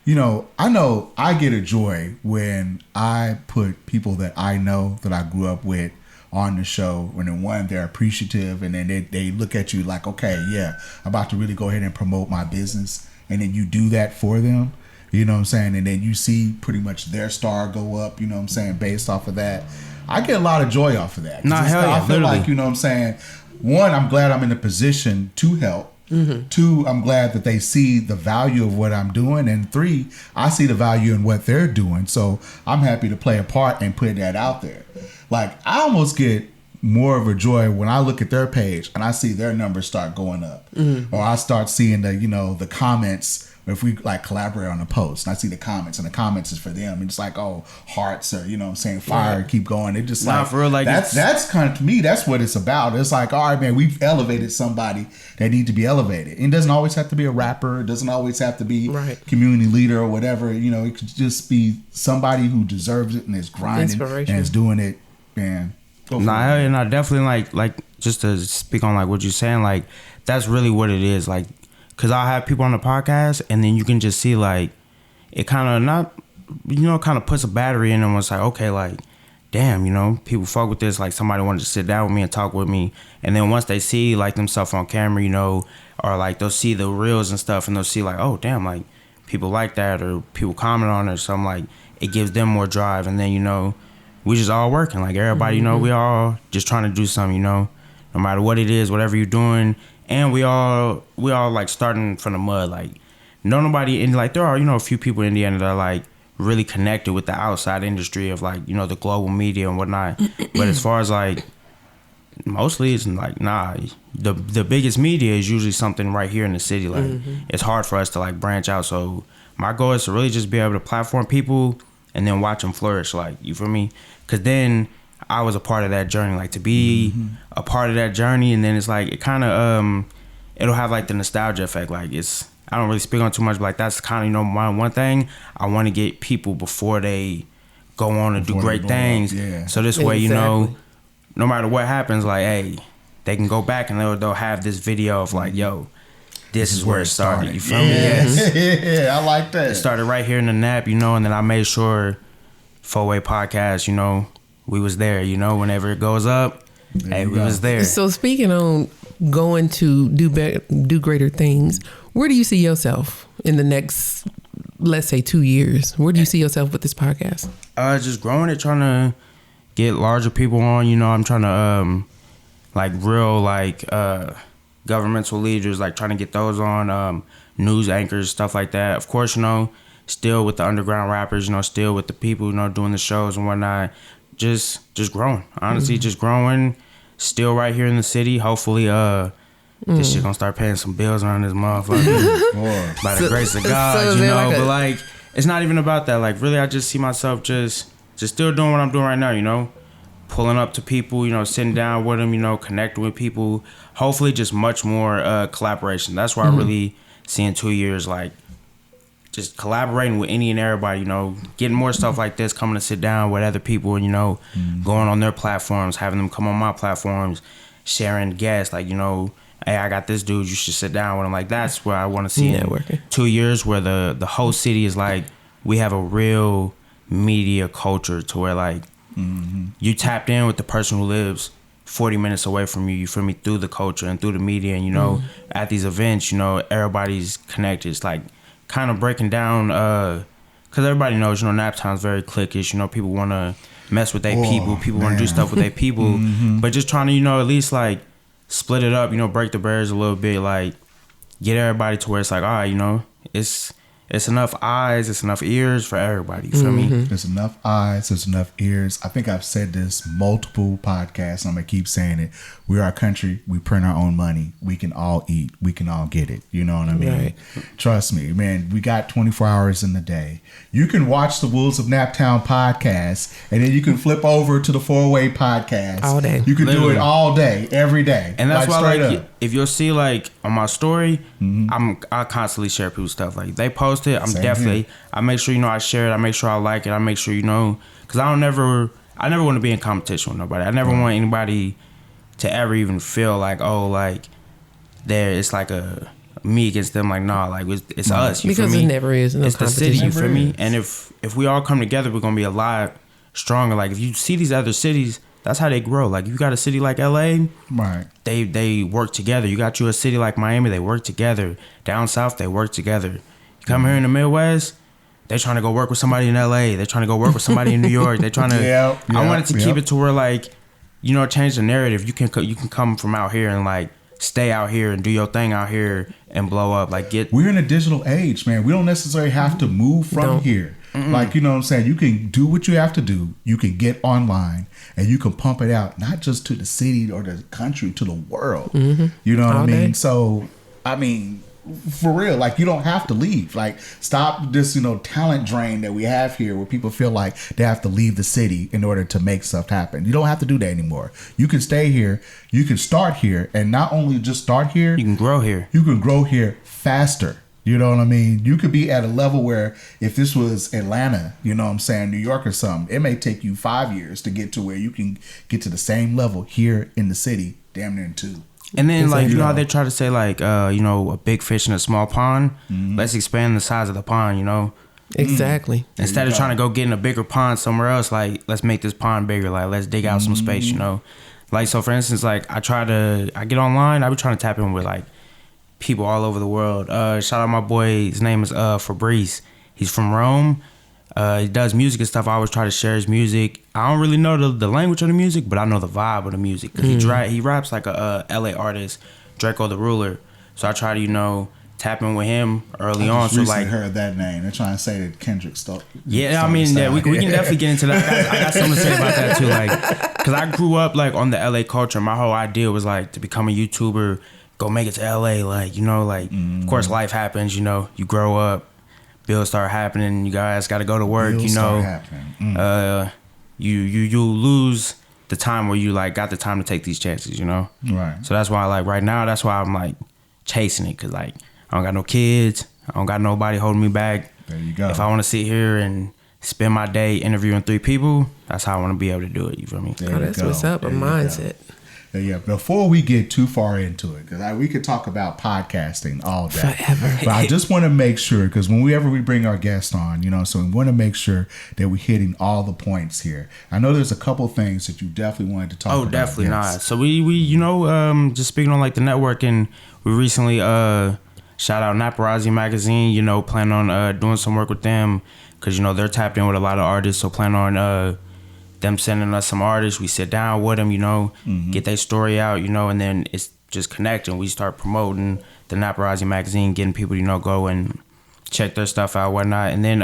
You know I get a joy when I put people that I know that I grew up with on the show, and then one, they're appreciative, and then they look at you like, okay, yeah, I'm about to really go ahead and promote my business, and then you do that for them, you know what I'm saying, and then you see pretty much their star go up, you know what I'm saying, based off of that. I get a lot of joy off of that. Nah, hell yeah, I feel literally. like, you know what I'm saying, one, I'm glad I'm in a position to help. Two, I'm glad that they see the value of what I'm doing. And three, I see the value in what they're doing. So I'm happy to play a part and put that out there. Like, I almost get more of a joy when I look at their page and I see their numbers start going up. Or I start seeing the, you know, the comments. If we like collaborate on a post and I see the comments and the comments is for them, and it's like, oh, hearts, or, you know what I'm saying, fire, keep going. It just like, for real, like that's kind of, to me, that's what it's about. It's like, all right, man, we've elevated somebody that need to be elevated. It doesn't always have to be a rapper. It doesn't always have to be community leader or whatever. You know, it could just be somebody who deserves it and is grinding and is doing it. Man, and I definitely like just to speak on like what you're saying, like that's really what it is, like. Because I'll have people on the podcast, and then you can just see, like, it kind of not, you know, kind of puts a battery in them. It's like, okay, like, damn, you know, people fuck with this. Like, somebody wanted to sit down with me and talk with me. And then once they see, like, themselves on camera, you know, or, like, they'll see the reels and stuff, and they'll see, like, oh, damn, like, people like that, or people comment on it or something. Like, it gives them more drive. And then, you know, we just all working. Like, everybody, you know, we all just trying to do something, you know, no matter what it is, whatever you're doing. And we all like starting from the mud. Like, nobody in, like, there are, you know, a few people in Indiana that are like really connected with the outside industry of, like, you know, the global media and whatnot. But as far as like, mostly it's like, nah, the biggest media is usually something right here in the city. Like, it's hard for us to like branch out. So my goal is to really just be able to platform people and then watch them flourish. Like, you feel me? Because then I was a part of that journey, like to be a part of that journey, and then it's like it kind of it'll have like the nostalgia effect. Like, it's, I don't really speak on too much, but like that's kind of, you know, my one thing. I want to get people before they go on and do great things. So this way, you know, no matter what happens, like, hey, they can go back and they'll have this video of like, yo, this is where it started. You feel me? Yeah, I like that. It started right here in the Nap, you know, and then I made sure 4-Way Podcast, you know, we was there, you know, whenever it goes up, hey, we was there. So speaking on going to do greater things, where do you see yourself in the next, let's say, 2 years? Where do you see yourself with this podcast? Just growing it, trying to get larger people on, you know, I'm trying to, like, real, like, governmental leaders, like, trying to get those on, news anchors, stuff like that. Of course, you know, still with the underground rappers, you know, still with the people, you know, doing the shows and whatnot. Just growing, honestly, just growing, still right here in the city. Hopefully, this shit gonna start paying some bills around this motherfucker by the grace of God, you know. But like, it's not even about that. Like, really, I just see myself just still doing what I'm doing right now, you know, pulling up to people, you know, sitting down with them, you know, connecting with people. Hopefully, just much more collaboration. That's why I really see in 2 years, like, just collaborating with any and everybody, you know, getting more stuff like this, coming to sit down with other people, you know, going on their platforms, having them come on my platforms, sharing guests, like, you know, hey, I got this dude, you should sit down with him. Like, that's where I want to see Networking. in 2 years, where the whole city is like, we have a real media culture to where, like, you tapped in with the person who lives 40 minutes away from you feel me, through the culture and through the media. And, you know, at these events, you know, everybody's connected. It's like kind of breaking down, because everybody knows, you know, Naptown's very cliquish. You know, people want to mess with their people want to do stuff with their people, but just trying to, you know, at least like split it up, you know, break the barriers a little bit, like get everybody to where it's like, all right, you know, it's enough eyes, it's enough ears for everybody. You feel me? There's enough eyes, there's enough ears. I think I've said this multiple podcasts, and I'm gonna keep saying it. We're our country, we print our own money, we can all eat, we can all get it. You know what I mean? Right. Trust me, man, we got 24 hours in the day. You can watch the Wolves of Naptown podcast, and then you can flip over to the 4-Way podcast. All day. You can do Literally. it all day, every day. And that's why, straight like, up. if you'll see, like, on my story, I constantly share people's stuff. Like, they post it, I'm Same definitely, here. I make sure, you know, I share it. I make sure I like it. I make sure, you know, because I never want to be in competition with nobody. I never want anybody to ever even feel like, oh, like, it's like a me against them. Like, nah, like, it's us. You Because feel it me? never is. No It's the city, you competition. feel me? is. And if we all come together, we're going to be a lot stronger. Like, if you see these other cities, that's how they grow. Like, you got a city like LA, Right. they work together. You got a city like Miami, they work together. Down south, they work together. You come here in the Midwest, they trying to go work with somebody in LA. They trying to go work with somebody in New York. They trying to. I wanted to keep it to where, like, you know, change the narrative. You can come from out here and, like, stay out here and do your thing out here and blow up. Like, We're in a digital age, man. We don't necessarily have to move from here. Like, you know what I'm saying? You can do what you have to do. You can get online and you can pump it out, not just to the city or the country, to the world. You know what I mean? day. So, I mean, for real, like, you don't have to leave. Like, stop this, you know, talent drain that we have here where people feel like they have to leave the city in order to make stuff happen. You don't have to do that anymore. You can stay here. You can start here. And not only just start here, you can grow here. you can grow here faster. You know what I mean? You could be at a level where if this was Atlanta, you know what I'm saying, New York or something, it may take you 5 years to get to where you can get to the same level here in the city, damn near in 2. And then, like, you know how know. they try to say, like, you know, a big fish in a small pond? Let's expand the size of the pond, you know? Exactly. Instead of trying to go get in a bigger pond somewhere else, like, let's make this pond bigger. Like, let's dig out some space, you know? Like, so, for instance, like, I get online, I be trying to tap in with, like, people all over the world. Shout out my boy, his name is Fabrice. He's from Rome. He does music and stuff. I always try to share his music. I don't really know the language of the music, but I know the vibe of the music. 'Cause he raps like a LA artist, Draco the Ruler. So I try to, you know, tap in with him early on. Just So, recently like, heard that name. They're trying to say that Kendrick stole. yeah, I mean, yeah, we can definitely get into that. I got something to say about that too. Like, because I grew up, like, on the LA culture. My whole idea was, like, to become a YouTuber, go make it to LA. Like, you know, like, of course, life happens, you know, you grow up, bills start happening, you guys got to go to work, Bills you know. start happening. You lose the time where you, like, got the time to take these chances, you know. Right. So that's why, like, right now, that's why I'm, like, chasing it, because, like, I don't got no kids, I don't got nobody holding me back. There you go. If I want to sit here and spend my day interviewing 3 people, that's how I want to be able to do it, you feel me? There Oh, you that's go. what's up. A There you go. mindset. Yeah, before we get too far into it, because we could talk about podcasting all day. Forever. But I just want to make sure, because whenever we bring our guests on, you know, so we want to make sure that we're hitting all the points here. I know there's a couple things that you definitely wanted to talk about. Oh, definitely Yes. not. So we you know, just speaking on, like, the networking, we recently shout out Naptown magazine, you know, plan on doing some work with them, because, you know, they're tapped in with a lot of artists, so plan on them sending us some artists. We sit down with them, you know, get their story out, you know, and then it's just connecting. We start promoting the Naptown magazine, getting people, you know, go and check their stuff out, whatnot. And then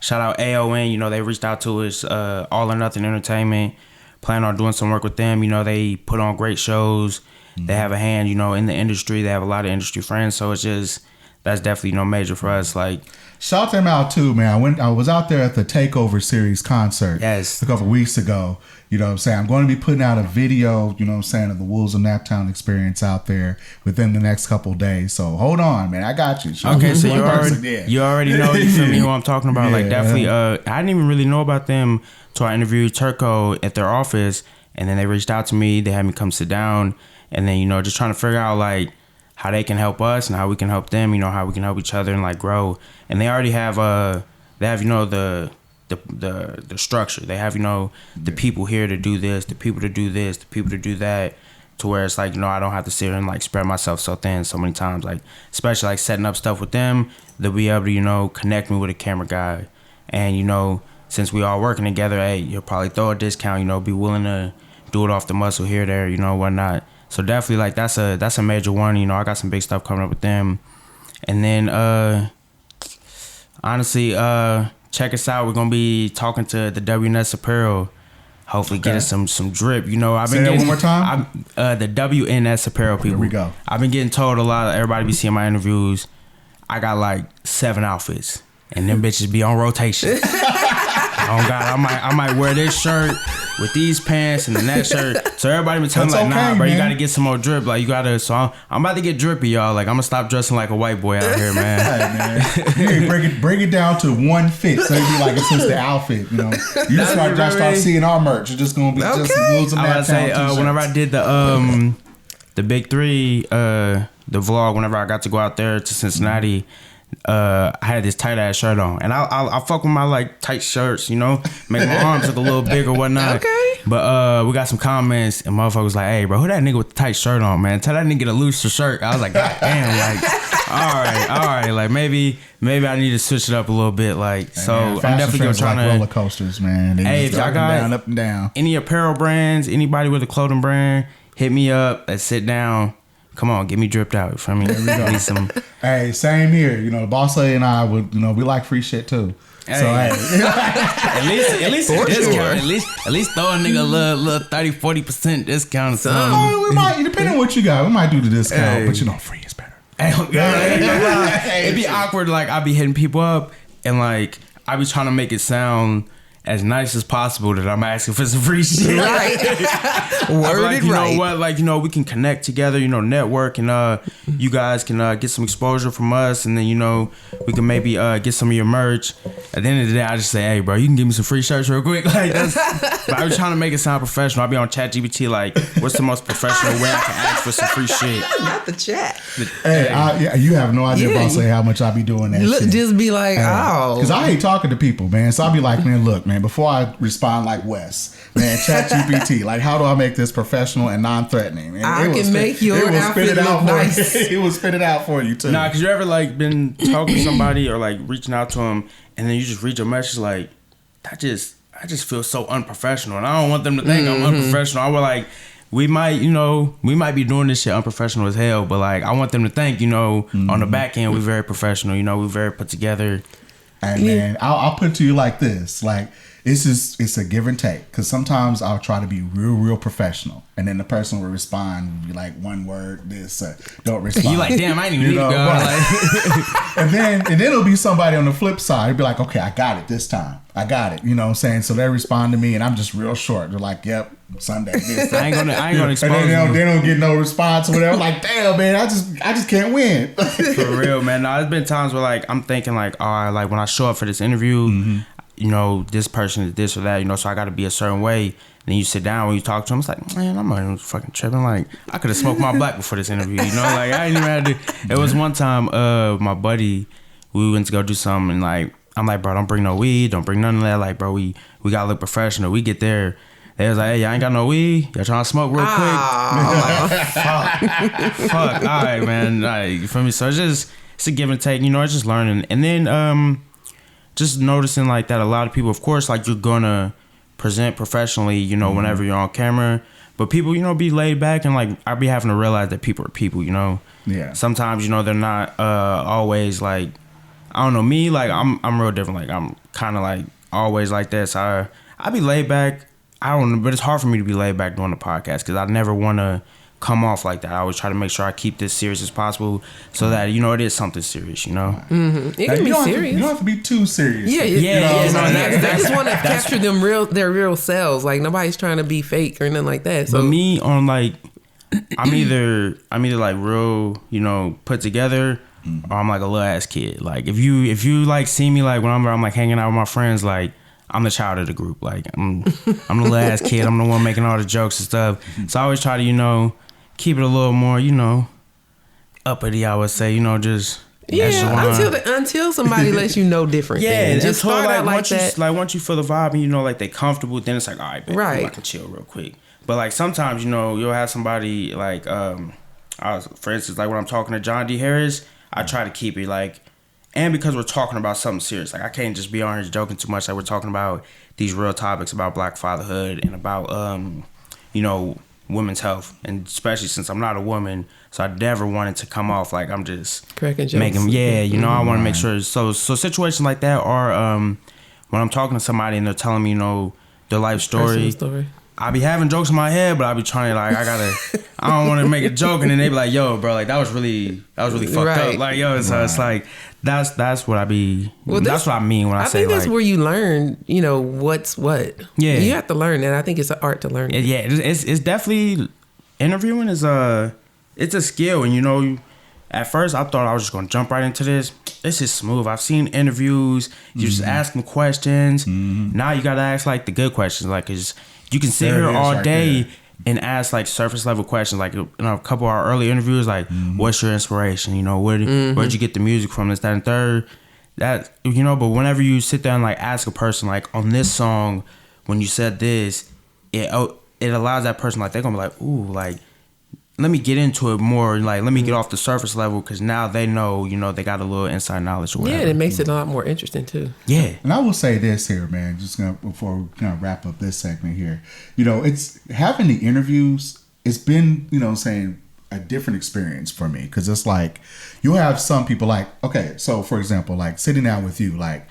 shout out AON, you know, they reached out to us, All or Nothing Entertainment. Plan on doing some work with them. You know, they put on great shows. They have a hand, you know, in the industry. They have a lot of industry friends. So it's just, that's definitely, you know, major for us. Like, Shout them out too, man. I was out there at the Takeover Series concert Yes. a couple weeks ago. You know what I'm saying? I'm going to be putting out a video, you know what I'm saying, of the Wolves of Naptown experience out there within the next couple of days. So hold on, man. I got you. Shout okay, out so to you one person, already, you already know, you feel me, who I'm talking about. Like, Yeah. definitely, I didn't even really know about them till I interviewed Turco at their office. And then they reached out to me. They had me come sit down. and then, you know, just trying to figure out like how they can help us and how we can help them, you know, how we can help each other and like grow. And they already have you know, the structure. They have, you know, the people here to do this, the people to do this, the people to do that, to where it's like, you know, I don't have to sit here and like spread myself so thin so many times, like especially like setting up stuff with them. They'll be able to, you know, connect me with a camera guy. And, you know, since we all working together, hey, you'll probably throw a discount, you know, be willing to do it off the muscle here, there, you know, whatnot. So definitely like that's a major one. You know, I got some big stuff coming up with them. And then honestly, check us out. We're gonna be talking to the WNS Apparel. Hopefully get us some drip. You know, I've been Say that getting one more time. The WNS Apparel people. There we go. I've been getting told a lot. Everybody be seeing my interviews. I got like 7 outfits, and them bitches be on rotation. Oh God, I might wear this shirt with these pants and the next shirt. So everybody been telling me like, nah, bro, man. You gotta get some more drip. Like you gotta. So I'm about to get drippy, y'all. Like I'm gonna stop dressing like a white boy out here, man. Hey, man, bring it down to one fit. So it'd be like it's just the outfit. You know, you just start seeing our merch. It's just gonna be just Wolves of Naptown. I would say whenever I did the Big 3, the vlog, whenever I got to go out there to Cincinnati. I had this tight ass shirt on, and I fuck with my like tight shirts, you know, make my arms look a little big or whatnot. Okay. But we got some comments, and motherfuckers was like, "Hey, bro, who that nigga with the tight shirt on, man? Tell that nigga to looser shirt." I was like, "God damn, like, all right, like maybe I need to switch it up a little bit, like." Hey, so man, I'm definitely gonna try to roller coasters, man. They if y'all got up and down, any apparel brands, anybody with a clothing brand, hit me up. Let's sit down. Come on, get me dripped out. You feel me? There we go. Some... Hey, same here. You know, Boss Lady and I would, you know, we like free shit too. Hey. So hey. at least a discount. At least throw a nigga a little 30-40% discount or something. Oh, we might, depending on what you got, we might do the discount, but you know, free is better. Hey, it'd be awkward. Like I'd be hitting people up, and like I be trying to make it sound as nice as possible that I'm asking for some free shit. Right. Worded like, you right. know what? Like, you know, we can connect together, you know, network, and you guys can get some exposure from us, and then, you know, we can maybe get some of your merch. At the end of the day, I just say, hey, bro, you can give me some free shirts real quick. Like, but I was trying to make it sound professional. I'll be on ChatGPT like, what's the most professional way I can ask for some free shit? Not the chat. Hey, you have no idea about say how much I be doing that shit. Just be like, because I hate talking to people, man. So I'll be like, man, look, man, before I respond like Wes, man, ChatGPT, like, how do I make this professional and non-threatening? And I can make your outfit look nice. It will spit it out for you too. Nah, because you ever like been talking to somebody or like reaching out to them, and then you just read your message like, I just feel so unprofessional, and I don't want them to think I'm unprofessional. I was like, we might be doing this shit unprofessional as hell, but like I want them to think, you know, on the back end we're very professional, you know, we're very put together. And man, I'll put it to you like this, like it's a give and take, because sometimes I'll try to be real professional, and then the person will respond and be like one word, this don't respond. You like, damn, I didn't even need to go. Like, and then it'll be somebody on the flip side. It'll be like, okay, I got it this time. I got it. You know what I'm saying? So they respond to me, and I'm just real short. They're like, yep, Sunday. I ain't gonna expose and them. They don't get no response or whatever. I'm like, damn, man, I just can't win. For real, man. No, there's been times where like I'm thinking like, all right, like when I show up for this interview, you know, this person is this or that, you know, so I got to be a certain way. And then you sit down when you talk to them, it's like, man, I'm not even fucking tripping. Like, I could have smoked my black before this interview, you know? Like, I ain't even had to. It was one time, my buddy, we went to go do something, and like, I'm like, bro, don't bring no weed, don't bring none of that. Like, bro, we got to look professional. We get there. They was like, hey, y'all ain't got no weed? Y'all trying to smoke real quick? I'm like, fuck. All right, man. All right, you feel me? So it's a give and take, you know, it's just learning. And then, just noticing like that a lot of people, of course, like you're gonna present professionally, you know, whenever you're on camera, but people, you know, be laid back, and like I be having to realize that people are people, you know. Yeah. Sometimes, you know, they're not always like, I don't know, me, like I'm real different. Like I'm kind of like always like this. I be laid back. I don't know, but it's hard for me to be laid back doing the podcast because I never want to come off like that. I always try to make sure I keep this serious as possible, so that, you know, it is something serious, you know. It can be serious. You don't have to be too serious. Yeah. They just want to capture their real selves. Like nobody's trying to be fake or nothing like that. So. But me, on like, I'm either like real, you know, put together, or I'm like a little ass kid. Like if you like see me like when I'm like hanging out with my friends, like I'm the child of the group. Like I'm the little ass kid. I'm the one making all the jokes and stuff. So I always try to, you know, keep it a little more, you know, uppity, I would say, you know, just until somebody lets you know different. Yeah, then. Just start out like once that. Once you feel the vibe and you know, like they comfortable, then it's like, all right, baby, I can chill real quick. But like sometimes, you know, you'll have somebody like, for instance, like when I'm talking to John D. Harris, I try to keep it like, and because we're talking about something serious, like I can't just be on here joking too much. Like we're talking about these real topics about Black fatherhood and about, you know, women's health, and especially since I'm not a woman, so I never wanted to come off like I'm just cracking jokes. You know, I want to make sure. So situations like that are when I'm talking to somebody and they're telling me, you know, their life story. I be having jokes in my head, but I be trying to like I don't want to make a joke, and then they be like, "Yo, bro, like that was really fucked up." Like, yo, so it's like that's what I be. Well, that's what I mean when I say. I think that's like, where you learn, you know, what's what. Yeah, you have to learn that. I think it's an art to learn. Yeah, it's definitely interviewing is it's a skill, and you know, at first I thought I was just gonna jump right into this. This is smooth. I've seen interviews. You just ask them questions. Mm-hmm. Now you gotta ask like the good questions, like cause you can sit here all day and ask like surface level questions. Like in a couple of our early interviews, like what's your inspiration? You know, where'd you get the music from? This, that, and third. That, you know, but whenever you sit down and like ask a person like on this song, when you said this, it allows that person like they're gonna be like, ooh, like let me get into it more, like let me get off the surface level, because now they know, you know, they got a little inside knowledge or whatever. Yeah, it makes it a lot more interesting too. Yeah. And I will say this here, man, before we wrap up this segment here, you know, it's having the interviews, it's been, you know, saying a different experience for me, because it's like you'll have some people like, okay, so for example, like sitting down with you, like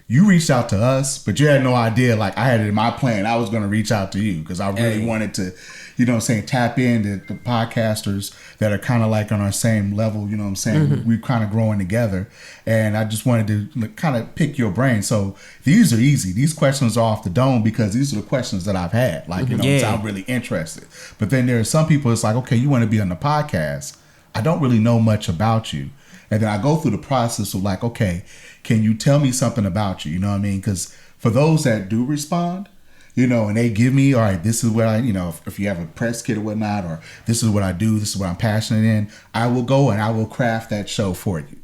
you reached out to us, but you had no idea, like I had it in my plan, I was going to reach out to you because I really wanted to, you know what I'm saying, tap into the podcasters that are kind of like on our same level, you know what I'm saying, we're kind of growing together, and I just wanted to kind of pick your brain. So these are easy, these questions are off the dome because these are the questions that I've had, like, you know, so I'm really interested. But then there are some people, it's like, okay, you want to be on the podcast, I don't really know much about you, and then I go through the process of like, okay, can you tell me something about you? You know what I mean? Because for those that do respond, you know, and they give me, all right, this is what I, you know, if you have a press kit or whatnot, or this is what I do, this is what I'm passionate in, I will go and I will craft that show for you.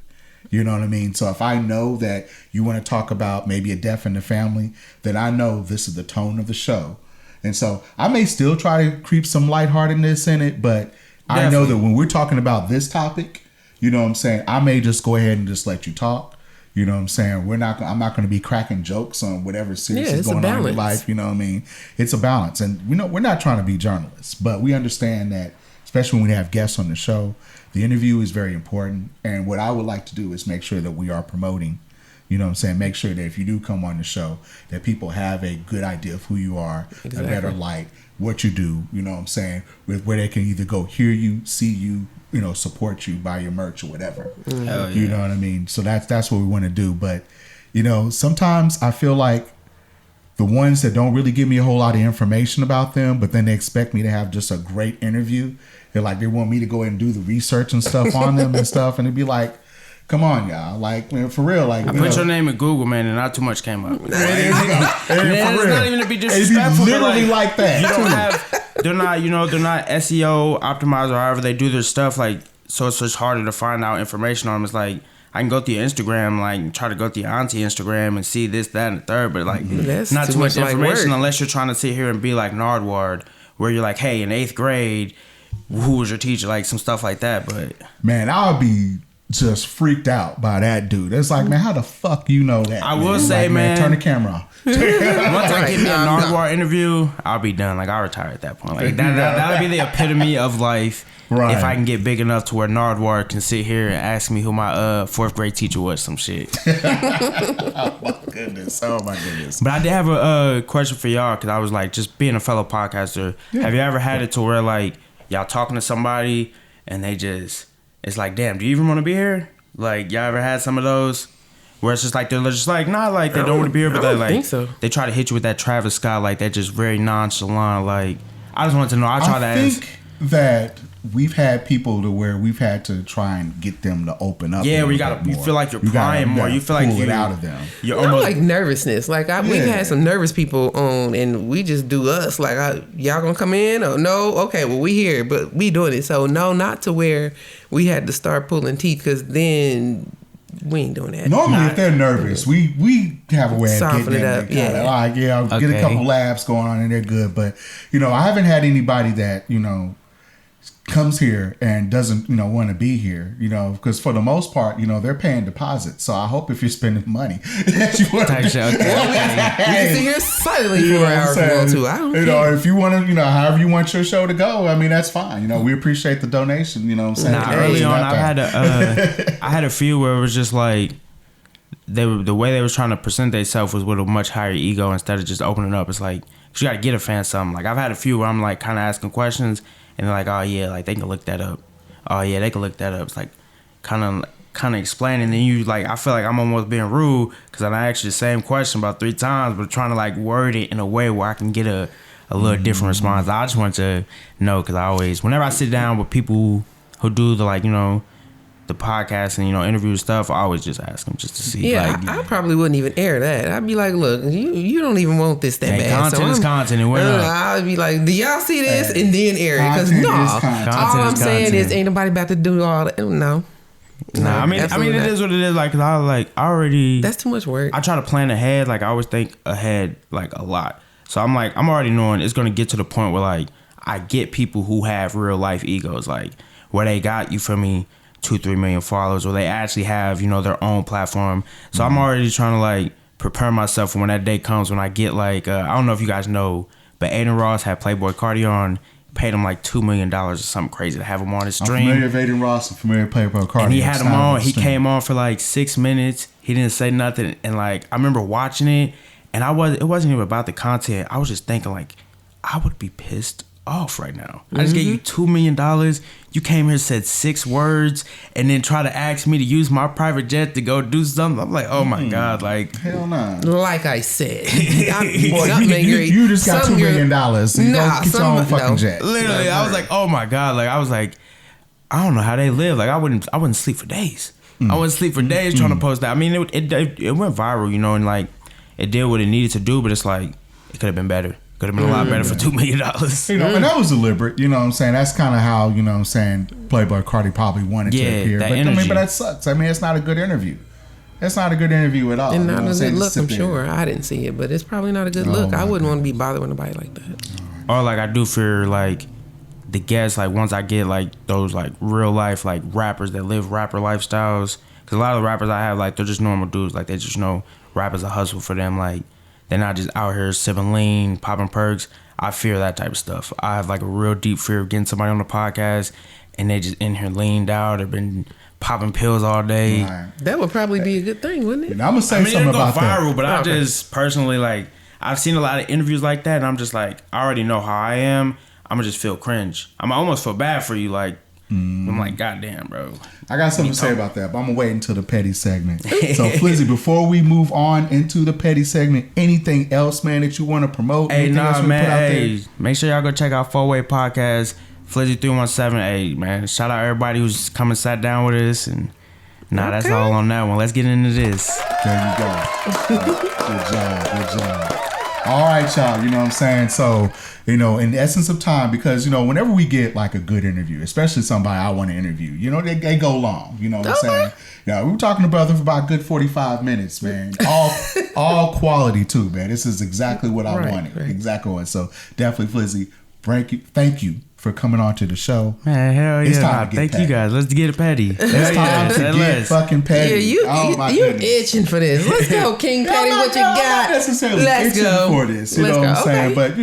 You know what I mean? So if I know that you want to talk about maybe a death in the family, then I know this is the tone of the show. And so I may still try to creep some lightheartedness in it, but definitely. I know that when we're talking about this topic, you know what I'm saying, I may just go ahead and just let you talk. You know what I'm saying? I'm not going to be cracking jokes on whatever serious is going on in your life. You know what I mean? It's a balance. And, you know, we're not trying to be journalists, but we understand that, especially when we have guests on the show, the interview is very important. And what I would like to do is make sure that we are promoting, you know what I'm saying? Make sure that if you do come on the show, that people have a good idea of who you are, a better light, what you do, you know what I'm saying? Where they can either go hear you, see you, you know, support you, buy your merch or whatever. You know what I mean? So that's what we want to do. But, you know, sometimes I feel like the ones that don't really give me a whole lot of information about them, but then they expect me to have just a great interview. They're like, they want me to go ahead and do the research and stuff on them and stuff. And it'd be like, come on, y'all. Like, man, for real. Like, I put your name in Google, man, and not too much came up. It's not even to be disrespectful. It's literally like that. You don't have... They're not SEO optimized or however they do their stuff. Like, so it's just harder to find out information on them. It's like, I can go through your Instagram, like try to go through your auntie Instagram and see this, that, and the third, but like, not too much information unless you're trying to sit here and be like Nardward, where you're like, hey, in 8th grade, who was your teacher? Like some stuff like that. But man, I'll be just freaked out by that dude. It's like, man, how the fuck you know that? I will say, like, man, turn the camera off. Once I get me a Nardwar interview, I'll be done. Like, I'll retire at that point. Like, that'll be the epitome of life. Right. If I can get big enough to where Nardwar can sit here and ask me who my 4th grade teacher was, some shit. Oh my goodness. But I did have a question for y'all, because I was like, just being a fellow podcaster, have you ever had it to where like y'all talking to somebody and they just, it's like, damn, do you even want to be here? Like, y'all ever had some of those where it's just like they're just like, not like they don't want to be here, but they like, think so. They try to hit you with that Travis Scott, like that just very nonchalant. Like, I just wanted to know. I think that we've had people to where we've had to try and get them to open up. Yeah, you feel like you're crying more. You feel like pull it you out of them. You're almost like nervousness. Like we've had some nervous people on, and we just do us. Like, y'all gonna come in? Or no? Okay, well we here, but we doing it. So no, not to where we had to start pulling teeth, because then we ain't doing that. Normally, if they're nervous, we have a way of soften getting it them up. to get a couple laughs going on and they're good. But I haven't had anybody that comes here and doesn't want to be here. Because for the most part, they're paying deposits. So I hope if you're spending money that you want to. We can sit here silently for hours if we want to. I don't care. If you want to, however you want your show to go, I mean that's fine. We appreciate the donation. You know what I'm saying? Early on, I had a few where it was just like the way they was trying to present themselves was with a much higher ego instead of just opening up. It's like you got to get a fan something. Like I've had a few where I'm like kind of asking questions and they're like, oh yeah, like they can look that up. Oh yeah, they can look that up. It's like kind of explaining. Then you like, I feel like I'm almost being rude because I asked you the same question about 3 times, but trying to like word it in a way where I can get a little different response. I just want to know, because I always, whenever I sit down with people who do the like the podcast and interview stuff, I always just ask them just to see. Yeah, I probably wouldn't even air that. I'd be like, look, you don't even want this that bad. Content is content, and I'd be like, do y'all see this? And then air it, because all I'm saying is ain't nobody about to do all that. No. Nah, I mean, it is what it is. Like, cause I already. That's too much work. I try to plan ahead. Like, I always think ahead, like a lot. So I'm like, I'm already knowing it's gonna get to the point where like I get people who have real life egos, like where they got, you feel me, 2-3 million followers, or they actually have their own platform. So I'm already trying to like prepare myself for when that day comes, when I get like I don't know if you guys know, but Aiden Ross had Playboy Cardi on. Paid him like $2 million or something crazy to have him on his stream. I'm familiar with Aiden Ross. I'm familiar with Playboy Cardi. And he had him on. He came on for like 6 minutes. He didn't say nothing. And like I remember watching it, and it wasn't even about the content. I was just thinking like I would be pissed off right now. I just gave you $2 million. You came here, said 6 words, and then try to ask me to use my private jet to go do something. I'm like, oh my God, like hell no. Like I said, you just got $2 million. So you go get your own fucking jet. Literally, I was like, oh my God, like I was like, I don't know how they live. Like I wouldn't sleep for days. I wouldn't sleep for days trying to post that. I mean, it went viral, and like it did what it needed to do, but it's like it could have been better. Could have been a lot better for $2 million. And that was deliberate. You know what I'm saying? That's kind of how, what I'm saying, Playboy Cardi probably wanted to appear. But that sucks. I mean, it's not a good interview. It's not a good interview at all. And not a good look, I'm sure. I didn't see it, but it's probably not a good look. I wouldn't want to be bothered with nobody like that. Or like I do fear like the guests, like once I get like those like real life like rappers that live rapper lifestyles. Because a lot of the rappers I have, like they're just normal dudes. Like they just know rap is a hustle for them. Like they're not just out here sipping lean, popping perks. I fear that type of stuff. I have like a real deep fear of getting somebody on the podcast and they just in here leaned out or been popping pills all day. Right. That would probably be a good thing, wouldn't it? And I'm gonna say something about that. It'll go viral, but I just personally like I've seen a lot of interviews like that, and I'm just like I already know how I am. I'm gonna just feel cringe. I'm almost feel bad for you, like. I'm like, goddamn, bro. I got something to say about that, but I'm gonna wait until the petty segment. So, Flizzy, before we move on into the petty segment, anything else, man, that you want to promote? Hey, nah, man. Hey, make sure y'all go check out 4Way Podcast, Flizzy317. Hey, man, shout out everybody who's come and sat down with us. And that's all on that one. Let's get into this. There you go. Good job. All right, y'all. You know what I'm saying? So, in the essence of time, because, whenever we get like a good interview, especially somebody I want to interview, they go long. You know what I'm saying? Yeah, we were talking to brother for about a good 45 minutes, man. All quality too, man. This is exactly what I wanted. Right. Exactly what. So definitely, Flizzy, thank you for coming on to the show. Man, hell yeah. It's time to get petty. You guys. Let's get it petty. It's time to get fucking petty. Yeah, you itching for this. Let's go, King Petty. What you got? I'm not necessarily itching for this. You know what I'm saying? But,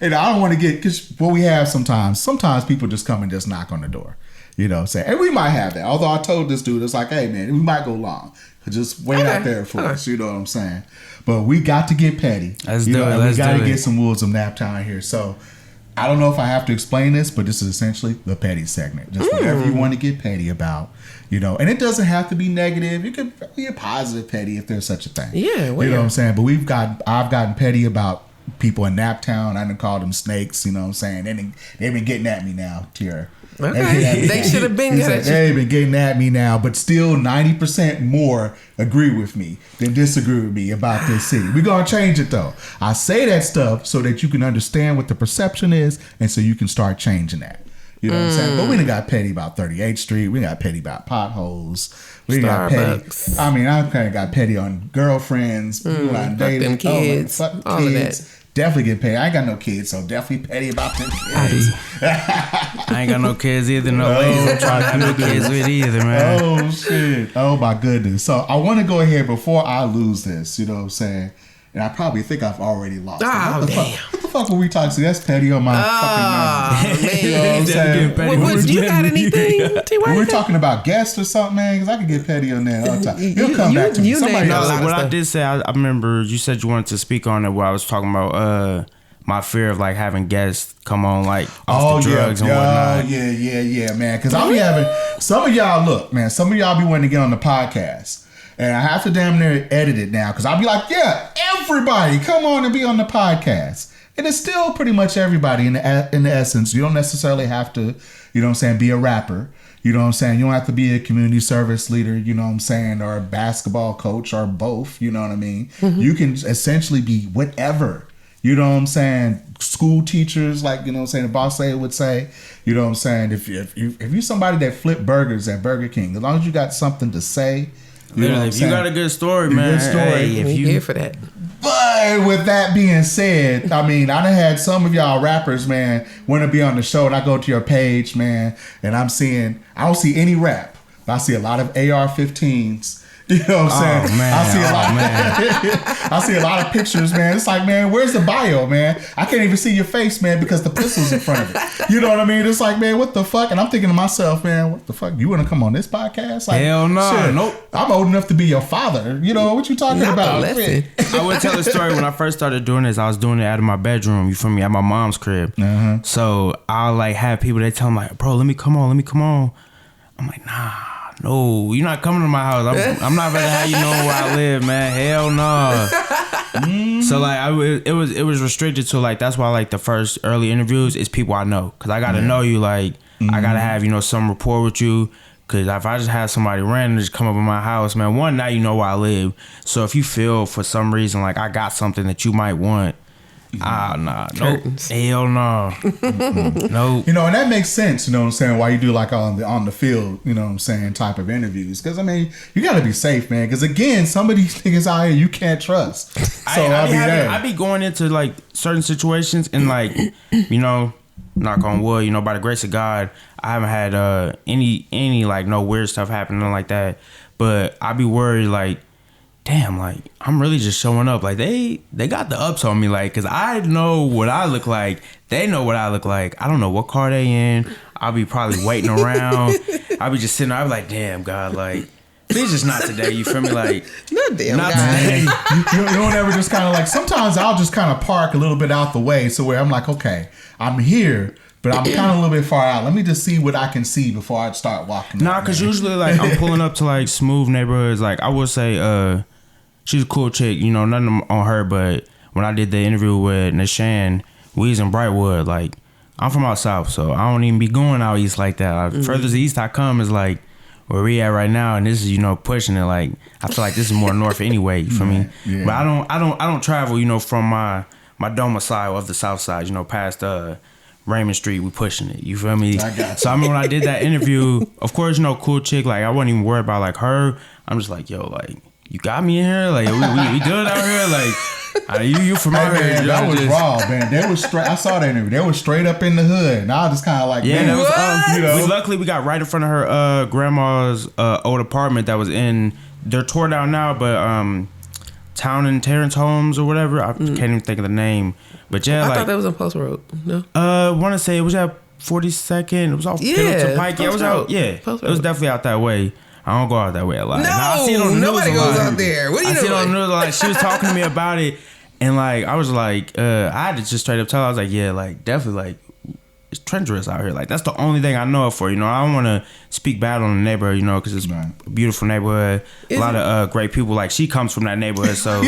and I don't want to get, because what we have sometimes people just come and just knock on the door. You know what I'm saying? And we might have that. Although I told this dude, it's like, hey, man, we might go long. Just wait out there for us. You know what I'm saying? But we got to get petty. Let's do it. We got to get some wolves of Naptown here. So, I don't know if I have to explain this, but this is essentially the petty segment. Just whatever you want to get petty about, and it doesn't have to be negative. You can be a positive petty if there's such a thing. Yeah. You know what I'm saying? But I've gotten petty about people in Naptown. I done called them snakes, you know what I'm saying? They've been getting at me now, Tira. Okay. They should have been good. They've been getting at me now, but still 90% more agree with me than disagree with me about this city. We're going to change it though. I say that stuff so that you can understand what the perception is and so you can start changing that. You know what I'm saying? But we done got petty about 38th Street. We got petty about potholes. We got petty. I mean, I kind of got petty on girlfriends. Fuck them kids. Fuck all kids. of that. Definitely get petty. I ain't got no kids, so definitely petty about them kids. I ain't got no kids either. No ladies I'm trying to have no kids with either, man. Oh, shit. Oh, my goodness. So I want to go ahead before I lose this, you know what I'm saying? And I probably think I've already lost it. Oh, damn. What the fuck were we talking to? That's petty on my fucking mind. Man. You know what I'm saying? What, you got anything? We're talking about guests or something, man, because I could get petty on that all the time. You'll come back to me. Somebody else. What I did say, I remember you said you wanted to speak on it where I was talking about my fear of like having guests come on like off the drugs and whatnot. Yeah, man. Because I'll be having some of y'all some of y'all be wanting to get on the podcast. And I have to damn near edit it now because I'll be like, yeah, everybody come on and be on the podcast. And it's still pretty much everybody in the essence. You don't necessarily have to, you know what I'm saying, be a rapper. You know what I'm saying? You don't have to be a community service leader, you know what I'm saying, or a basketball coach or both, you know what I mean? Mm-hmm. You can essentially be whatever. You know what I'm saying? School teachers, like, you know what I'm saying, the boss lady would say, you know what I'm saying? If you're somebody that flip burgers at Burger King, as long as you got something to say, you know what I'm if saying? You got a good story, man. Good story. Hey, if you here for that. But with that being said, I mean, I done had some of y'all rappers, man, want to be on the show, and I go to your page, man, and I don't see any rap, but I see a lot of AR-15s. You know what I'm saying? Man. I see a lot of pictures, man. It's like, man, where's the bio, man? I can't even see your face, man, because the pistol's in front of it. You know what I mean? It's like, man, what the fuck? And I'm thinking to myself, man, what the fuck? You want to come on this podcast? Like, hell no. Shit, Nope. I'm old enough to be your father. You know, what you talking about? I would tell a story when I first started doing this. I was doing it out of my bedroom, you feel me, at my mom's crib. Uh-huh. So I'll like have people, they tell me like, bro, let me come on. I'm like, nah. No, you're not coming to my house. I'm not ready to have you know where I live, man. Hell no. So like, it was restricted to like, that's why like the first early interviews is people I know, cause I gotta know you. Like, I gotta have some rapport with you. Cause if I just have somebody random just come up in my house, man, one, now you know where I live. So if you feel for some reason like I got something that you might want, nah, nope. Hell no. Nope. You know, and that makes sense, you know what I'm saying, why you do like on the field, you know what I'm saying, type of interviews. Because, I mean, you got to be safe, man. Because, again, some of these niggas out here you can't trust. So I be going into like certain situations and like, you know, knock on wood, you know, by the grace of God, I haven't had any like no weird stuff happening like that. But I be worried like, damn, like, I'm really just showing up. Like, they got the ups on me, like, because I know what I look like. They know what I look like. I don't know what car they in. I'll be probably waiting around. I'll be just sitting there. I'll be like, damn, God, like, please just not today. You feel me? Like, not damn, not God. today. You don't ever just kind of like, sometimes I'll just kind of park a little bit out the way so where I'm like, okay, I'm here, but I'm kind of a little bit far out. Let me just see what I can see before I start walking. Nah, because usually, like, I'm pulling up to, like, smooth neighborhoods. Like, I would say, she's a cool chick, you know, nothing on her, but when I did the interview with Nishan, we was in Brightwood. Like, I'm from out south, so I don't even be going out east like that. Furthest east I come is like where we at right now, and this is, you know, pushing it. Like, I feel like this is more north anyway, you feel me? Yeah. But I don't travel, you know, from my domicile of the south side, you know, past Raymond Street, we pushing it, you feel me? So I mean, when I did that interview, of course, you know, cool chick, like I wasn't even worried about like her. I'm just like, yo, like, you got me in here? Like, we good out here? Like, you from out here? Man, that was raw, man. They was straight. I saw that interview. They was straight up in the hood. And I was just kind of like, yeah, man, that was, you know. Luckily, we got right in front of her grandma's old apartment that was in. They're tore down now, but Town and Terrence Homes or whatever. I can't even think of the name. But yeah, I thought that was on Post Road. No, want to say it was at 42nd. It was off Pendleton Pike. Yeah, it was out. Yeah, it was definitely out that way. I don't go out that way a lot. No, I see it on the nobody news goes out there. What are you doing? I see it on the news. Like, she was talking to me about it, and like I was like, I had to just straight up tell her, I was like, yeah, like definitely, like it's treacherous out here. Like that's the only thing I know it for. You know, I don't want to speak bad on the neighborhood, you know, because it's a beautiful neighborhood. A lot of great people. Like she comes from that neighborhood, so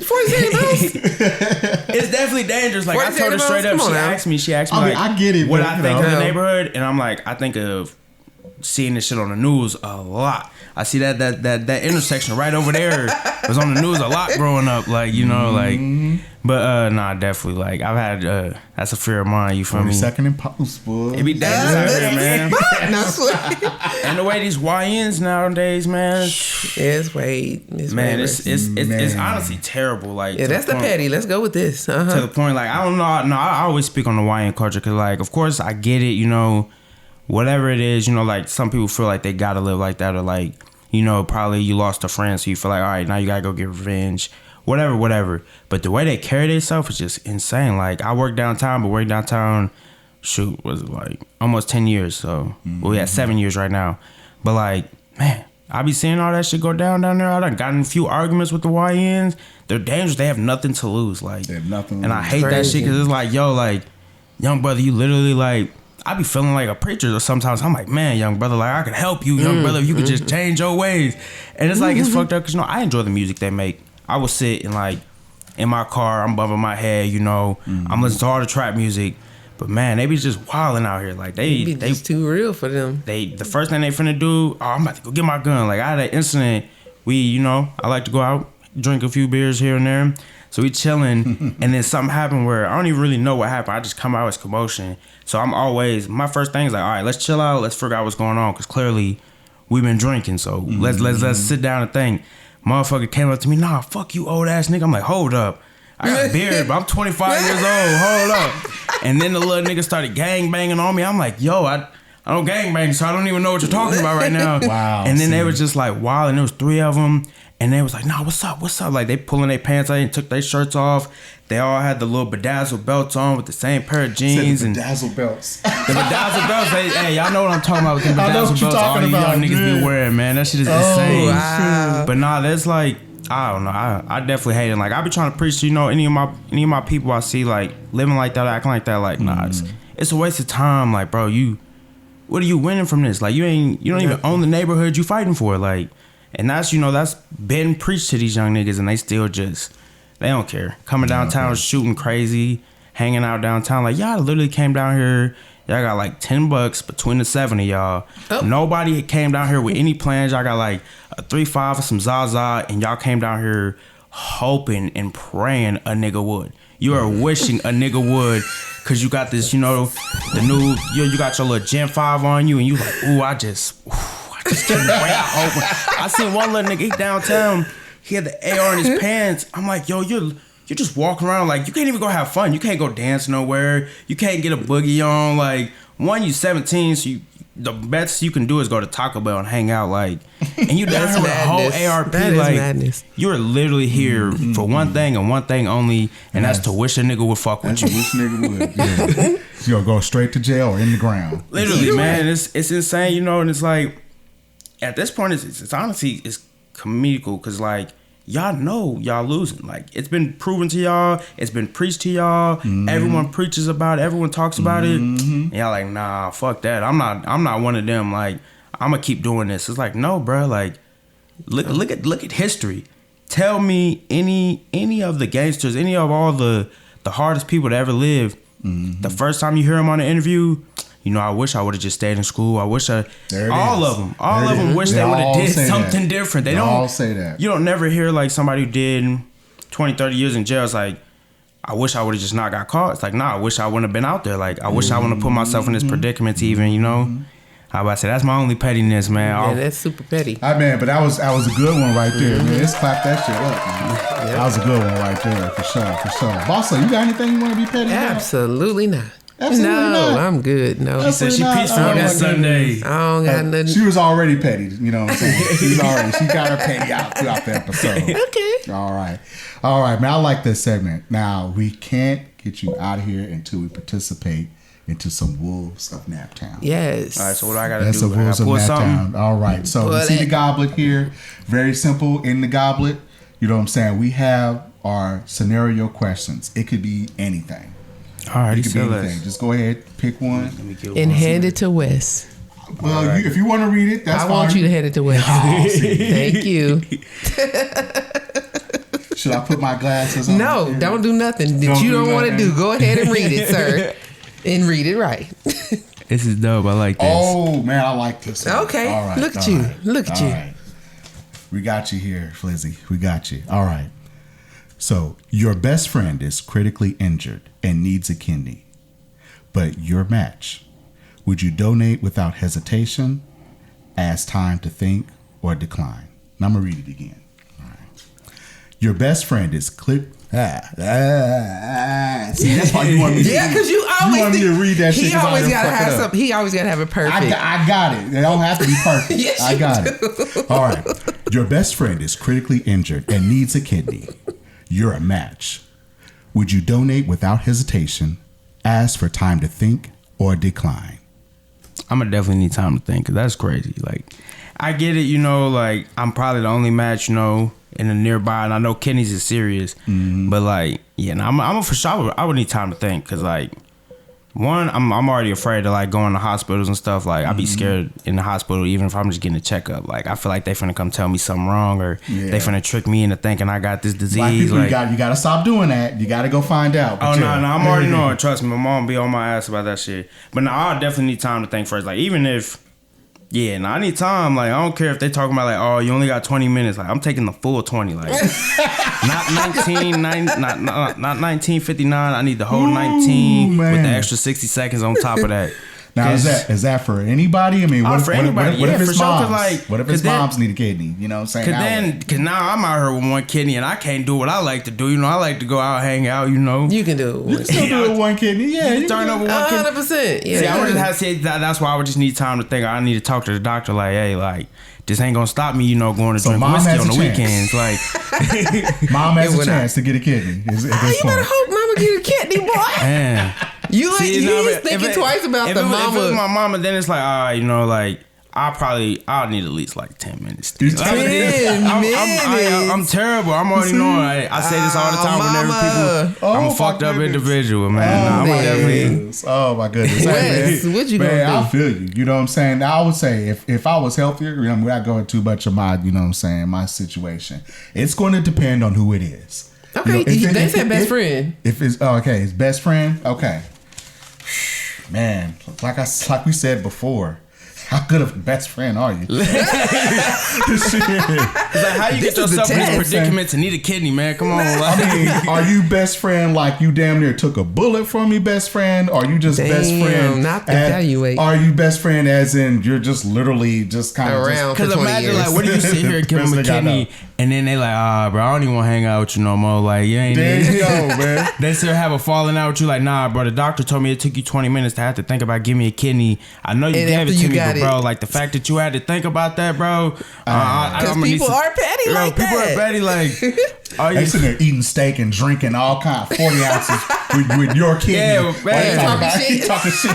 47 pounds? It's definitely dangerous. Like I 47 told her straight up. pounds? Come on now. She asked me I mean, like, I get it, what but, I you think know. of the neighborhood, and I'm like, I think of seeing this shit on the news a lot. I see that intersection right over there was on the news a lot growing up. Like, you know, like, but nah, definitely. Like, I've had that's a fear of mine. You feel me? Second and post, boy. It be dangerous out here, man. No, And the way these YNs nowadays, man, it's way. man, way it's worse. honestly terrible. Like, Yeah, to that's the point- petty. Let's go with this. to the point, like, I don't know. No, I always speak on the YN culture because, like, of course, I get it. You know, whatever it is, you know, like some people feel like they gotta live like that, or like, you know, probably you lost a friend, so you feel like, all right, now you gotta go get revenge, whatever. But the way they carry themselves is just insane. Like, I work downtown, but work downtown, shoot, was like almost 10 years. So we at 7 years right now. But like, man, I be seeing all that shit go down there. I done gotten a few arguments with the YNs. They're dangerous. They have nothing to lose. Like, They have nothing to and I lose. hate that Crazy. shit because it's like, yo, like, young brother, you literally like, I be feeling like a preacher, or sometimes I'm like, man, young brother, like I could help you, young brother, if you could just change your ways. And it's like, it's fucked up because, you know, I enjoy the music they make. I will sit and like in my car, I'm bumping my head, you know, I'm listening to all the trap music. But man, they be just wilding out here. Like It be they just too real for them. the first thing they finna do, I'm about to go get my gun. Like I had an incident. You know, I like to go out, drink a few beers here and there. So we chilling, and then something happened where I don't even really know what happened. I just come out as commotion. So I'm always, my first thing is like, all right, let's chill out. Let's figure out what's going on, because clearly we've been drinking. So let's sit down and think. Motherfucker came up to me, nah, fuck you, old ass nigga. I'm like, hold up. I got a beard, but I'm 25 years old. Hold up. And then the little nigga started gang banging on me. I'm like, yo, I don't gang bang, so I don't even know what you're talking about right now. Wow, And then they see. were just like wild, and there was 3 of them. And they was like, nah, what's up? Like, they pulling their pants out and took their shirts off. They all had the little bedazzled belts on with the same pair of jeans. Said And the dazzle belts. the bedazzled belts, hey, y'all know what I'm talking about with the I know what bedazzled you're belts. All talking you young about, niggas dude. be wearing, man. That shit is insane. wow. But nah, that's like, I don't know. I definitely hate it. Like, I be trying to preach to, you know, any of my people I see, like, living like that, acting like that. Like, nah, it's a waste of time. Like, bro, what are you winning from this? Like, you don't even own the neighborhood you fighting for. Like, and that's, you know, that's been preached to these young niggas, and they still just, they don't care. Coming downtown, shooting crazy, hanging out downtown. Like, y'all literally came down here. Y'all got like $10 between the 7 of y'all. Oh. Nobody came down here with any plans. Y'all got like a 3-5 or some Zaza, and y'all came down here hoping and praying a nigga would. You are wishing a nigga would, cause you got this, you know, the new, you got your little Gen 5 on you, and you like, I just can't wait. I seen one little nigga, he downtown, he had the AR in his pants. I'm like, yo, you're just walking around like, you can't even go have fun. You can't go dance nowhere. You can't get a boogie on. Like, you 17, so the best you can do is go to Taco Bell and hang out, like, and you down here with a whole ARP. That is like, madness. you're literally here for one thing and one thing only, and that's to wish a nigga would fuck with That's you. what this nigga would. Yeah. You'll go straight to jail or in the ground. Literally, man, it's insane, you know. And it's like, at this point, it's honestly, it's comedical, because like, y'all know y'all losing. Like, it's been proven to y'all, it's been preached to y'all. Everyone preaches about it, everyone talks about it, and y'all like, nah, fuck that. I'm not one of them. Like, I'm gonna keep doing this. It's like, no, bro. Like, look at history. Tell me any of the gangsters, any of all the hardest people to ever live. The first time you hear them on an interview, you know, I wish I would have just stayed in school. I wish all of them wish they would have did something different. They don't all say that. You don't never hear like somebody who did 20, 30 years in jail. It's like, I wish I would have just not got caught. It's like, nah, I wish I wouldn't have been out there. Like, I wish I wouldn't have put myself in this predicament to even, you know. How about I say, that's my only pettiness, man. Yeah, that's super petty. Man, but that was a good one right there, man. Let's clap that shit up, man. That was a good one right there, for sure. Bossa, you got anything you want to be petty about? Absolutely not. Absolutely no, not. I'm good. No. She said she peaceful on that Sunday. I don't got nothing. She was already petty, you know what I'm saying? She got her petty out throughout the episode. Okay. All right, man. I like this segment. Now, we can't get you out of here until we participate into some Wolves of Naptown. Yes. All right, so what I gotta That's do? the I Wolves gotta of pull Naptown. something. All right, so you see the goblet here. Very simple. In the goblet, you know what I'm saying? We have our scenario questions. It could be anything. All right, It could be anything. Just go ahead, pick one. And hand it to Wes. Well, if you want to read it, that's I fine. want you to hand it to Wes. Oh, see. Thank you. Should I put my glasses on? No, don't do nothing that you don't want to do. Go ahead and read it, sir. And read it right. This is dope. I like this. Oh, man, I like this. Okay. All right, Look at all you. right, Look at all you. right. We got you here, Flizzy. We got you. All right. So, your best friend is critically injured and needs a kidney, but your match. Would you donate without hesitation, ask time to think, or decline? Now, I'm going to read it again. All right. Your best friend is See, that's why you want me to Yeah, because you always want me to read that shit. He always gotta have something. He always gotta have it perfect. I got it. It don't have to be perfect. Yes, I got it. All right. Your best friend is critically injured and needs a kidney. You're a match. Would you donate without hesitation, ask for time to think, or decline? I'm gonna definitely need time to think, because that's crazy. Like, I get it, you know, like, I'm probably the only match, you know, in the nearby, and I know kidneys is serious, but like, yeah, no, I'm for sure, I would need time to think, because like, one, I'm already afraid of like going to hospitals and stuff. Like, I'd be scared in the hospital, even if I'm just getting a checkup. Like, I feel like they finna come tell me something wrong, or they finna trick me into thinking I got this disease. Black people, like, you got to stop doing that. You got to go find out. Oh, no, I'm already knowing. Trust me, my mom be on my ass about that shit. But no, I definitely need time to think first. Like, even if, I need time. Like, I don't care if they talking about like, oh, you only got 20 minutes. Like, I'm taking the full 20. Like, not 1959. I need the whole 19 with the extra 60 seconds on top of that. Now, is that for anybody? I mean, what for anybody? What if Yeah, his for sure, 'cause, moms? like, What if his 'cause then- moms need a kidney? You know what I'm saying? Cause now I'm out here with one kidney and I can't do what I like to do. You know, I like to go out, hang out. You know, You can do You it. can still do it with one kidney. Yeah, you turn over one kidney. 100%. Yeah. See, I would just have to say that's why I would just need time to think. I need to talk to the doctor. Like, hey, like, this ain't gonna stop me. You know, going to So drink mom whiskey has on a the chance. weekends. Like, Mom has It a would chance to get a kidney. At this You point. better hope mama get a kidney, boy. man. You See, you no, was but thinking if twice about if the it was, If it was mama. my mama, then it's like, all right, you know, like, I'll need at least like 10 minutes. 10 minutes. I'm terrible. I'm already knowing. I say this all the time whenever mama. people. I'm a my fucked up goodness. individual, man. Nah, I'm man. definitely. Oh my goodness. Wes, what you man, gonna do? I feel you. You know what I'm saying? I would say if I was healthier, you know, without going too much of my, you know what I'm saying, my situation, it's going to depend on who it is. Okay, You know, they said best friend. If it's his best friend, okay. Man, like we said before, how good of a best friend are you? It's like, how you This get is the yourself in this test. predicament to need a kidney, man? Come on. I Like, mean, are you best friend like you damn near took a bullet from your best friend? Or are you just best Damn, friend? not to evaluate. Are you best friend as in you're just literally just kind of Around. because For 20 imagine, years. like, what do you sit here and give Best them a thing I kidney, know. and then they like, bro, I don't even want to hang out with you no more. Like, you ain't. There you go, man. They still have a falling out with you. Like, nah, bro, the doctor told me it took you 20 minutes to have to think about giving me a kidney. I know you And gave after it to you me, got but bro, it- like, the fact that you had to think about that, bro. Because people are petty like people that. are petty. Like, are They you? sitting there eating steak and drinking all kind of 40 ounces with your kidney. Yeah, While man. you Talking about- shit. talking shit.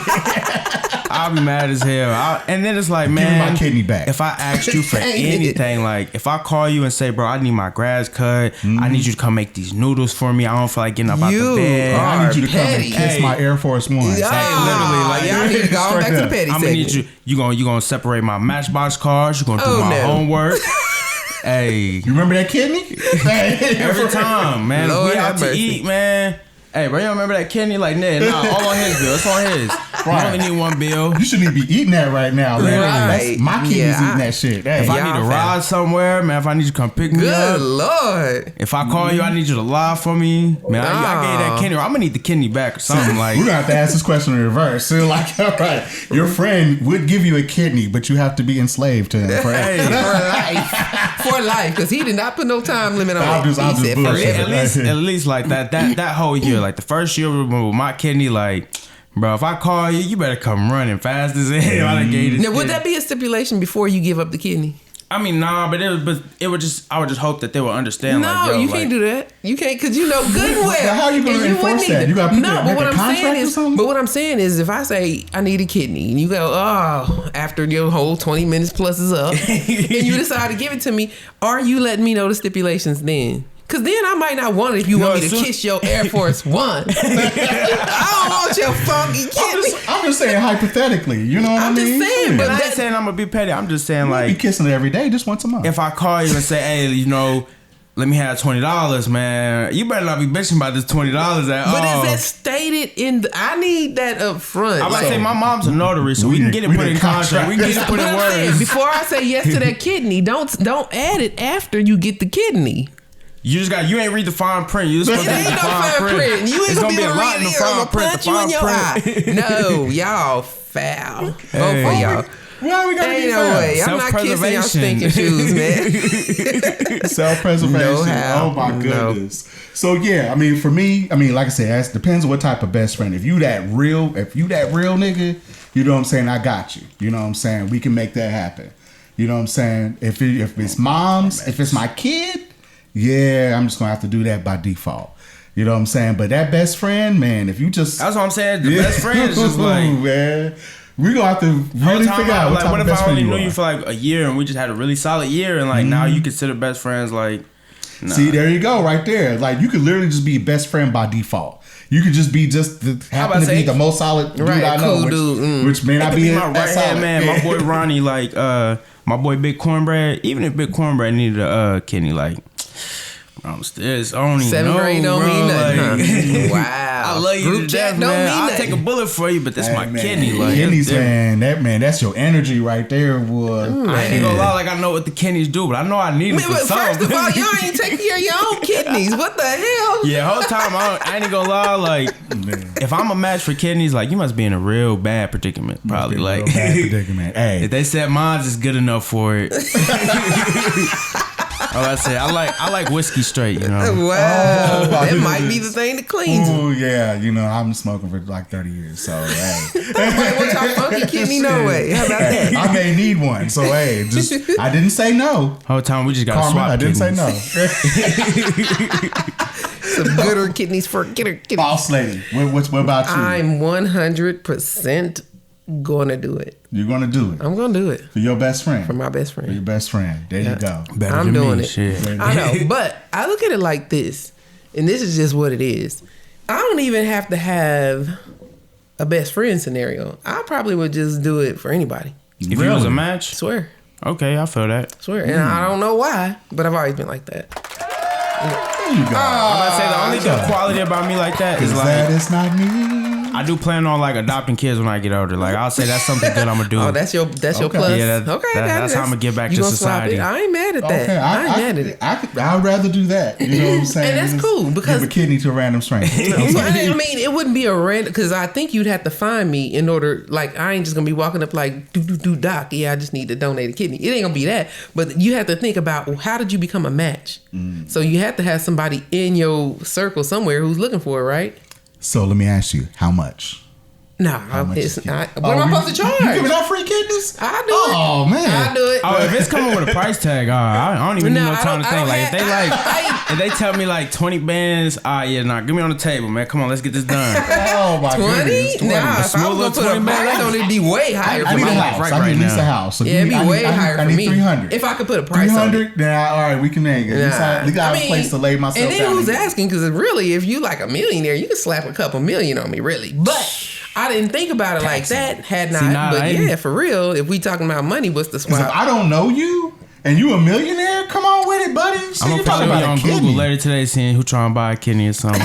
I'll be mad as hell. And then it's like, me man, my kidney back. If I asked you for anything, like if I call you and say, bro, I need my grass cut, I need you to come make these noodles for me. I don't feel like getting up out You the bed. are I need you to come and petty. kiss Hey. my Air Force Ones. Yeah, literally, like, y'all need to go on back to the petty I'm gonna need segment. you. You gonna separate my Matchbox cards. You gonna do Oh, my no. homework. Hey, You remember that kidney? every time, man. Lord We have out to mercy. eat, man. Hey, bro, you don't remember that kidney? Like, nah, all on his bill. It's on his. Right. You only need one bill. You shouldn't even be eating that right now, man. Right. That's, my kidney's Yeah, eating that shit. Hey, If I Y'all need to fam. ride somewhere, man, if I need you to come pick me Good up, Lord. if I call you, I need you to lie for me. Man, I gave that kidney. I'm gonna need the kidney back or something. we're Like, gonna have to ask this question in reverse. So, like, all right, your friend would give you a kidney, but you have to be enslaved to him. For hey, For life. For life. Because he did not put no time limit on I'll it. just- I'll He just said bullshit. forever. at least like that whole year, like the first year with my kidney, like, bro, if I call you, you better come running fast as hell. I done gave this Now, would kid- that be a stipulation before you give up the kidney? I mean, nah, but it would just. I would just hope that they would understand. No, like, yo, you like, can't do that. You can't, because you know good and well. How you gonna and enforce wouldn't that? either. You gotta put no, that- but make what a I'm contract saying or is, something? but what I'm saying is, if I say I need a kidney, and you go, oh, after your whole 20 minutes plus is up, and you decide to give it to me, are you letting me know the stipulations then? Because then I might not want it if you want me to kiss your Air Force One. I don't want your funky kidney. I'm just saying hypothetically. You know what I'm I just mean? saying, I'm but not that- saying I'm gonna be petty. I'm just saying you like, be kissing it every day, just once a month. if I call you and say, hey, you know, let me have $20, man. You better not be bitching about this $20 at all. But is that stated in the, I need that up front. I'm about to say my mom's a notary, so we can get it put in contract. We can get it put in words. Before I say yes to that kidney, don't add it after you get the kidney. You ain't read the fine print. You just It ain't no fine print. You ain't gonna be able to read it. I'm gonna punch you in your eye. No, y'all foul. Both of y'all. Why we gotta Ain't be no foul? way. I'm not kissing y'all stinking shoes, man. Self-preservation. No how. Oh my No. goodness. So yeah, I mean, for me, I mean, like I said, it depends on what type of best friend. If you that real nigga, you know what I'm saying? I got you. You know what I'm saying? We can make that happen. You know what I'm saying? If it's moms, if it's my kid, yeah, I'm just gonna have to do that by default. You know what I'm saying? But that best friend, man, if you just That's what I'm saying. The best friend is just like, man. We gonna have to really figure out what type what of if best I friend only you knew are. you for like a year and we just had a really solid year and like now you consider best friends like nah. See, there you go, right there. Like you could literally just be best friend by default. You could just be happen to be the most solid dude I know, which may not be my right hand man. My boy Ronnie, like my boy Big Cornbread. Even if Big Cornbread needed a kidney, like I'm still I don't even 7th know, grade don't bro. mean nothing. Like, Huh? Wow. I love you Group to chat death, don't man. mean I'll nothing. take a bullet for you, but that's my man, kidney. Like kidneys, that's different. man. That's your energy right there, boy. I ain't gonna lie, like I know what the kidneys do, but I know I need them Man, for but first something. of all, y'all ain't taking care of your own kidneys. What the hell? Yeah, whole time I ain't gonna lie. Like, if I'm a match for kidneys, like you must be in a real bad predicament. Probably Real like bad predicament. Hey, if they said mine's is good enough for it. Oh, I said I like whiskey straight. You know. Wow. Oh, that might be the thing that cleans them. oh yeah, you know I'm smoking for like 30 years, so hey. What's our funky kidney? No way. How about that? I may need one, so hey, I didn't say no. Whole time we just got to Carmen, swap. I didn't say kidneys. no. Some gooder kidneys for gooder kidneys. Boss lady, what about you? I'm 100% gonna do it. You're gonna do it I'm gonna do it for your best friend. for my best For your friend. best friend. There you go. Better I'm than doing me, it. shit. I know, but I look at it like this, and this is just what it is. I don't even have to have a best friend scenario. I probably would just do it for anybody. If you was a match, Swear. okay, I feel that. Swear. And I don't know why, but I've always been like that. There you go. I'm about to say the only good quality about me like that is that like it's not me. I do plan on like adopting kids when I get older. Like I'll say that's something good I'm gonna do. Oh, that's your plus. Yeah, okay, got that's it. how I'ma get back You to gonna swap society. it? I ain't mad at that. Okay, I ain't mad at it. I'd rather do that. You know what I'm saying? And that's Just cool, because- give a kidney to a random stranger. I mean, it wouldn't be a random, because I think you'd have to find me in order. Like, I ain't just gonna be walking up like doc. Yeah, I just need to donate a kidney. It ain't gonna be that. But you have to think about, well, how did you become a match? So you have to have somebody in your circle somewhere who's looking for it, right? So let me ask you, how much? Nah, much it's is not. kidney? What am I Oh, supposed to You charge? giving out free kidneys? I do it. Oh man. I do it. Oh, if it's coming with a price tag, I don't even need No, no I time don't- to I think. don't Like have- if they if they tell me like 20 bands, yeah, nah, give me on the table, man. Come on, let's get this done. Oh my 20? goodness. 20. Nah, if I small was gonna little put a 20 price bag. on it, it'd be way higher I for need my a life. house. right I need at least now. a house. So Yeah, it'd be way higher I for need me. 300. If I could put a price on it. 300? Then all right, we can hang it. At least I have a place to lay myself and then down. who's asking? Because really, if you like a millionaire, you can slap a couple million on me, really. But I didn't think about it like that. Had not. nah, but I yeah, ain't- for real. If we talking about money, what's the Because if swap? I don't know you and you a millionaire, come on with it, buddy. See, I'm you gonna talking probably be about on a Google kidney. later today seeing who trying to buy a kidney or something.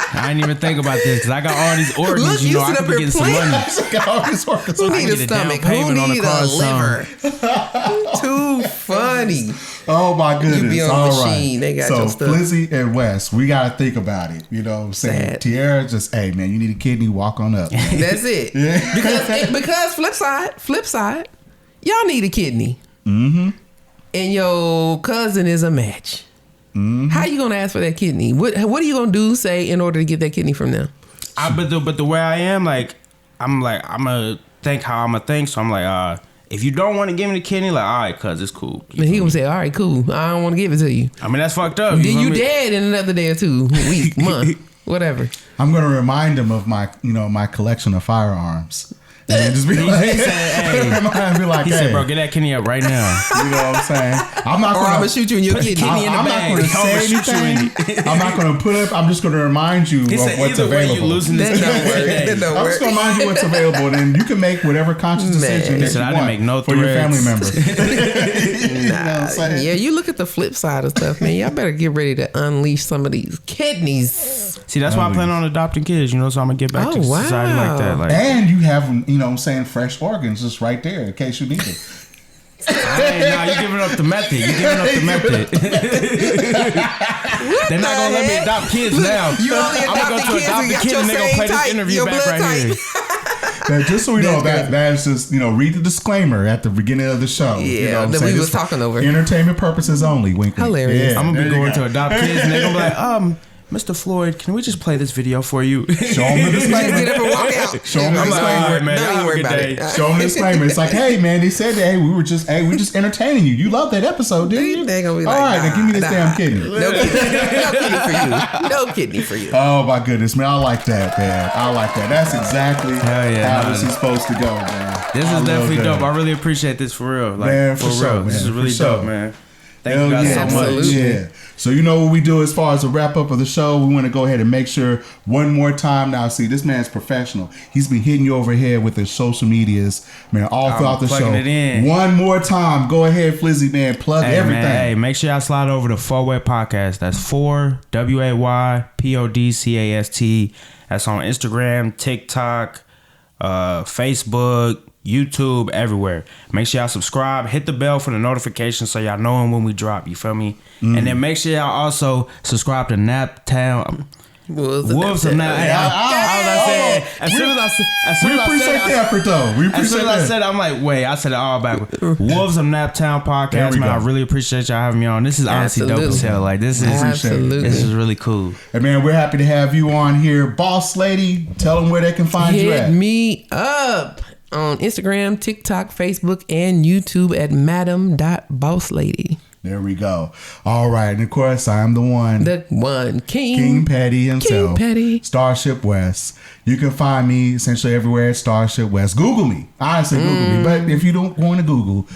I didn't even think about this because I got all these organs. Look, you you know, I sit could up be here getting some playing. money. Who I need can a get a down stomach? Who payment on need the a car or liver? Too funny. Oh my goodness. You be on All the right. machine. They got so your stuff. Flizzy and Wes, we got to think about it. You know what I'm saying? Sad. Tiara just, hey, man, you need a kidney, walk on up. That's it. Because flip side, y'all need a kidney. Mm-hmm. And your cousin is a match. Mm-hmm. How you gonna ask for that kidney? What are you gonna do? Say in order to get that kidney from them? But the way I am, I'm gonna think how I'm gonna think. So I'm like, if you don't want to give me the kidney, like, all right, cuz it's cool. And he gonna say, all right, cool. I don't want to give it to you. I mean, that's fucked up. Then feel you me? dead in another day or two, week, month, whatever. I'm going to remind him of my collection of firearms. And just be like, he said, bro, get that kidney up right now. You know what I'm saying? I'm not Or I'm gonna shoot you in your kidney. I'm not going to say anything. I'm not going to put up. I'm just going to remind you of what's available. You losing this That don't I'm work. just going to remind you what's available, and then you can make whatever conscious decision that you I want didn't make no for your threats. family member. You know what I'm saying? Yeah, you look at the flip side of stuff, man. Y'all better get ready to unleash some of these kidneys. See, that's why I plan on adopting kids, you know, so I'm going to get back to society like that. Like, And you have, you know what I'm saying, fresh organs just right there in case you need it. hey, nah, you giving up the method. They're not going to let me adopt kids now. You only I'm going to go to adopt a kid and they're going to play this interview back right here. Now, just so we know, that is just, you know, read the disclaimer at the beginning of the show. Yeah, you know what I'm that saying? we was talking over. Entertainment purposes only. Wink, wink. Hilarious. Yeah, I'm going to be there you going go. to adopt kids and they're going to be like, Mr. Floyd, can we just play this video for you? Show them the disclaimer. Get up and walk out. Show them the I'm like, all disclaimer. right, man. Don't Y'all even have a worry good about day. it. Show them the disclaimer. It's like, hey, man, they said that. Hey, we just entertaining you. You love that episode, didn't you? They gonna be All like, right, then give me this damn kidney. No kidney for you. No kidney for you. Oh my goodness, man! I like that, man. I like that. That's exactly Hell yeah, how man. this is supposed to go, man. This I is love definitely that. dope. I really appreciate this for real. Like, Man, for for real. sure, This is man, really for sure. dope, man. Thank Hell you guys yeah, so much. Absolutely. Yeah. So you know what we do as far as a wrap up of the show. We want to go ahead and make sure one more time. Now, see, this man's professional. He's been hitting you over here with his social medias, man, all throughout the show. plugging it in. One more time, go ahead, Flizzy, man, plug everything. Man, hey, make sure y'all slide over to 4Way Podcast. That's 4WayPodcast. That's on Instagram, TikTok, Facebook, YouTube, everywhere. Make sure y'all subscribe, hit the bell for the notifications so y'all know when we drop. You feel me? And then make sure y'all also subscribe to Naptown. Wolves of Naptown. Hey, I said, as soon as I said We appreciate the effort, though. We as appreciate soon as I that. said it, I'm like, wait, I said it all backwards. Wolves of Naptown There Podcast, we man. I go. really appreciate y'all having me on. This is honestly dope as Absolutely. hell. Like, this Absolutely. is really cool. And man, we're happy to have you on here. Boss Lady, tell them where they can find you Hit at. me up on Instagram, TikTok, Facebook, and YouTube at madam.bosslady. There we go. All right. And of course, I'm the one. The one King Petty himself. King Petty. Starship West. You can find me essentially everywhere at Starship West. Google me. Honestly, Google me. But if you don't want to Google,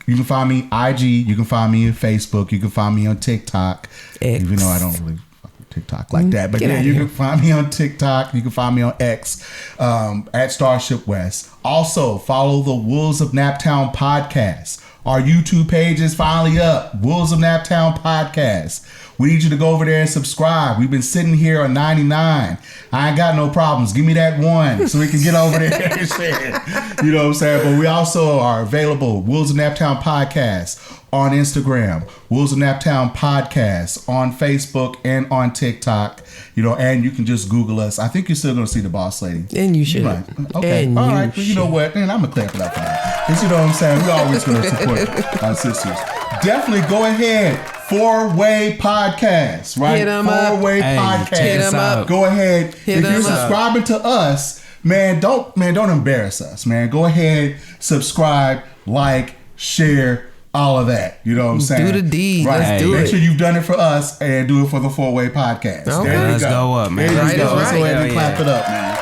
you can find me IG. You can find me on Facebook. You can find me on TikTok. X. Even though I don't really fuck with TikTok like that. But Get yeah, outta you here. can find me on TikTok. You can find me on X at Starship West. Also, follow the Wolves of Naptown podcast. Our YouTube page is finally up. Wolves of Naptown podcast. We need you to go over there and subscribe. We've been sitting here on 99. I ain't got no problems. Give me that one so we can get over there and share. You know what I'm saying? But we also are available. Wolves of Naptown podcast on Instagram. Wolves of Naptown podcast on Facebook and on TikTok. You know, and you can just Google us. I think you're still going to see the Boss Lady. And you should. Right. Okay. And all you right. Well, you know what? Man, I'm going to clap it up for that. Because you know what I'm saying? We always going to support our sisters. Definitely go ahead. 4Way Podcast, right? Hit 'em up. 4Way Hey, Podcast. check us out. Go ahead. Hit If you're 'em up. subscribing to us, don't embarrass us, man. Go ahead, subscribe, like, share, all of that. You know what I'm saying? Do the deed. Right. Let's do Make it. sure you've done it for us and do it for the 4Way Podcast. Okay. There you Let's go up, man. There you Right go. is Let's go right. ahead and Hell clap yeah. it up, man.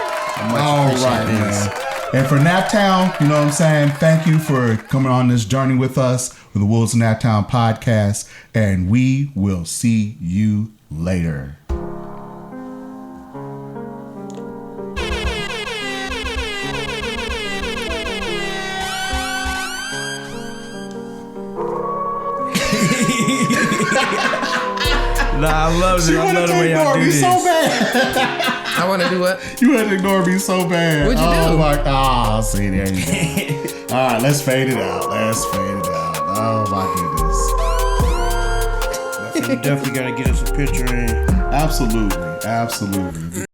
much All appreciate right, this. man. And for Naptown, you know what I'm saying? Thank you for coming on this journey with us with the Wolves of Naptown podcast. And we will see you later. Nah, I love it. I love the way y'all do me this. so bad. I want to do what? You had to ignore me so bad. What'd you oh do? My, oh, see, there you go. All right, let's fade it out. Let's fade it out. Oh, my goodness. You definitely gotta get us a picture in. Absolutely. Absolutely.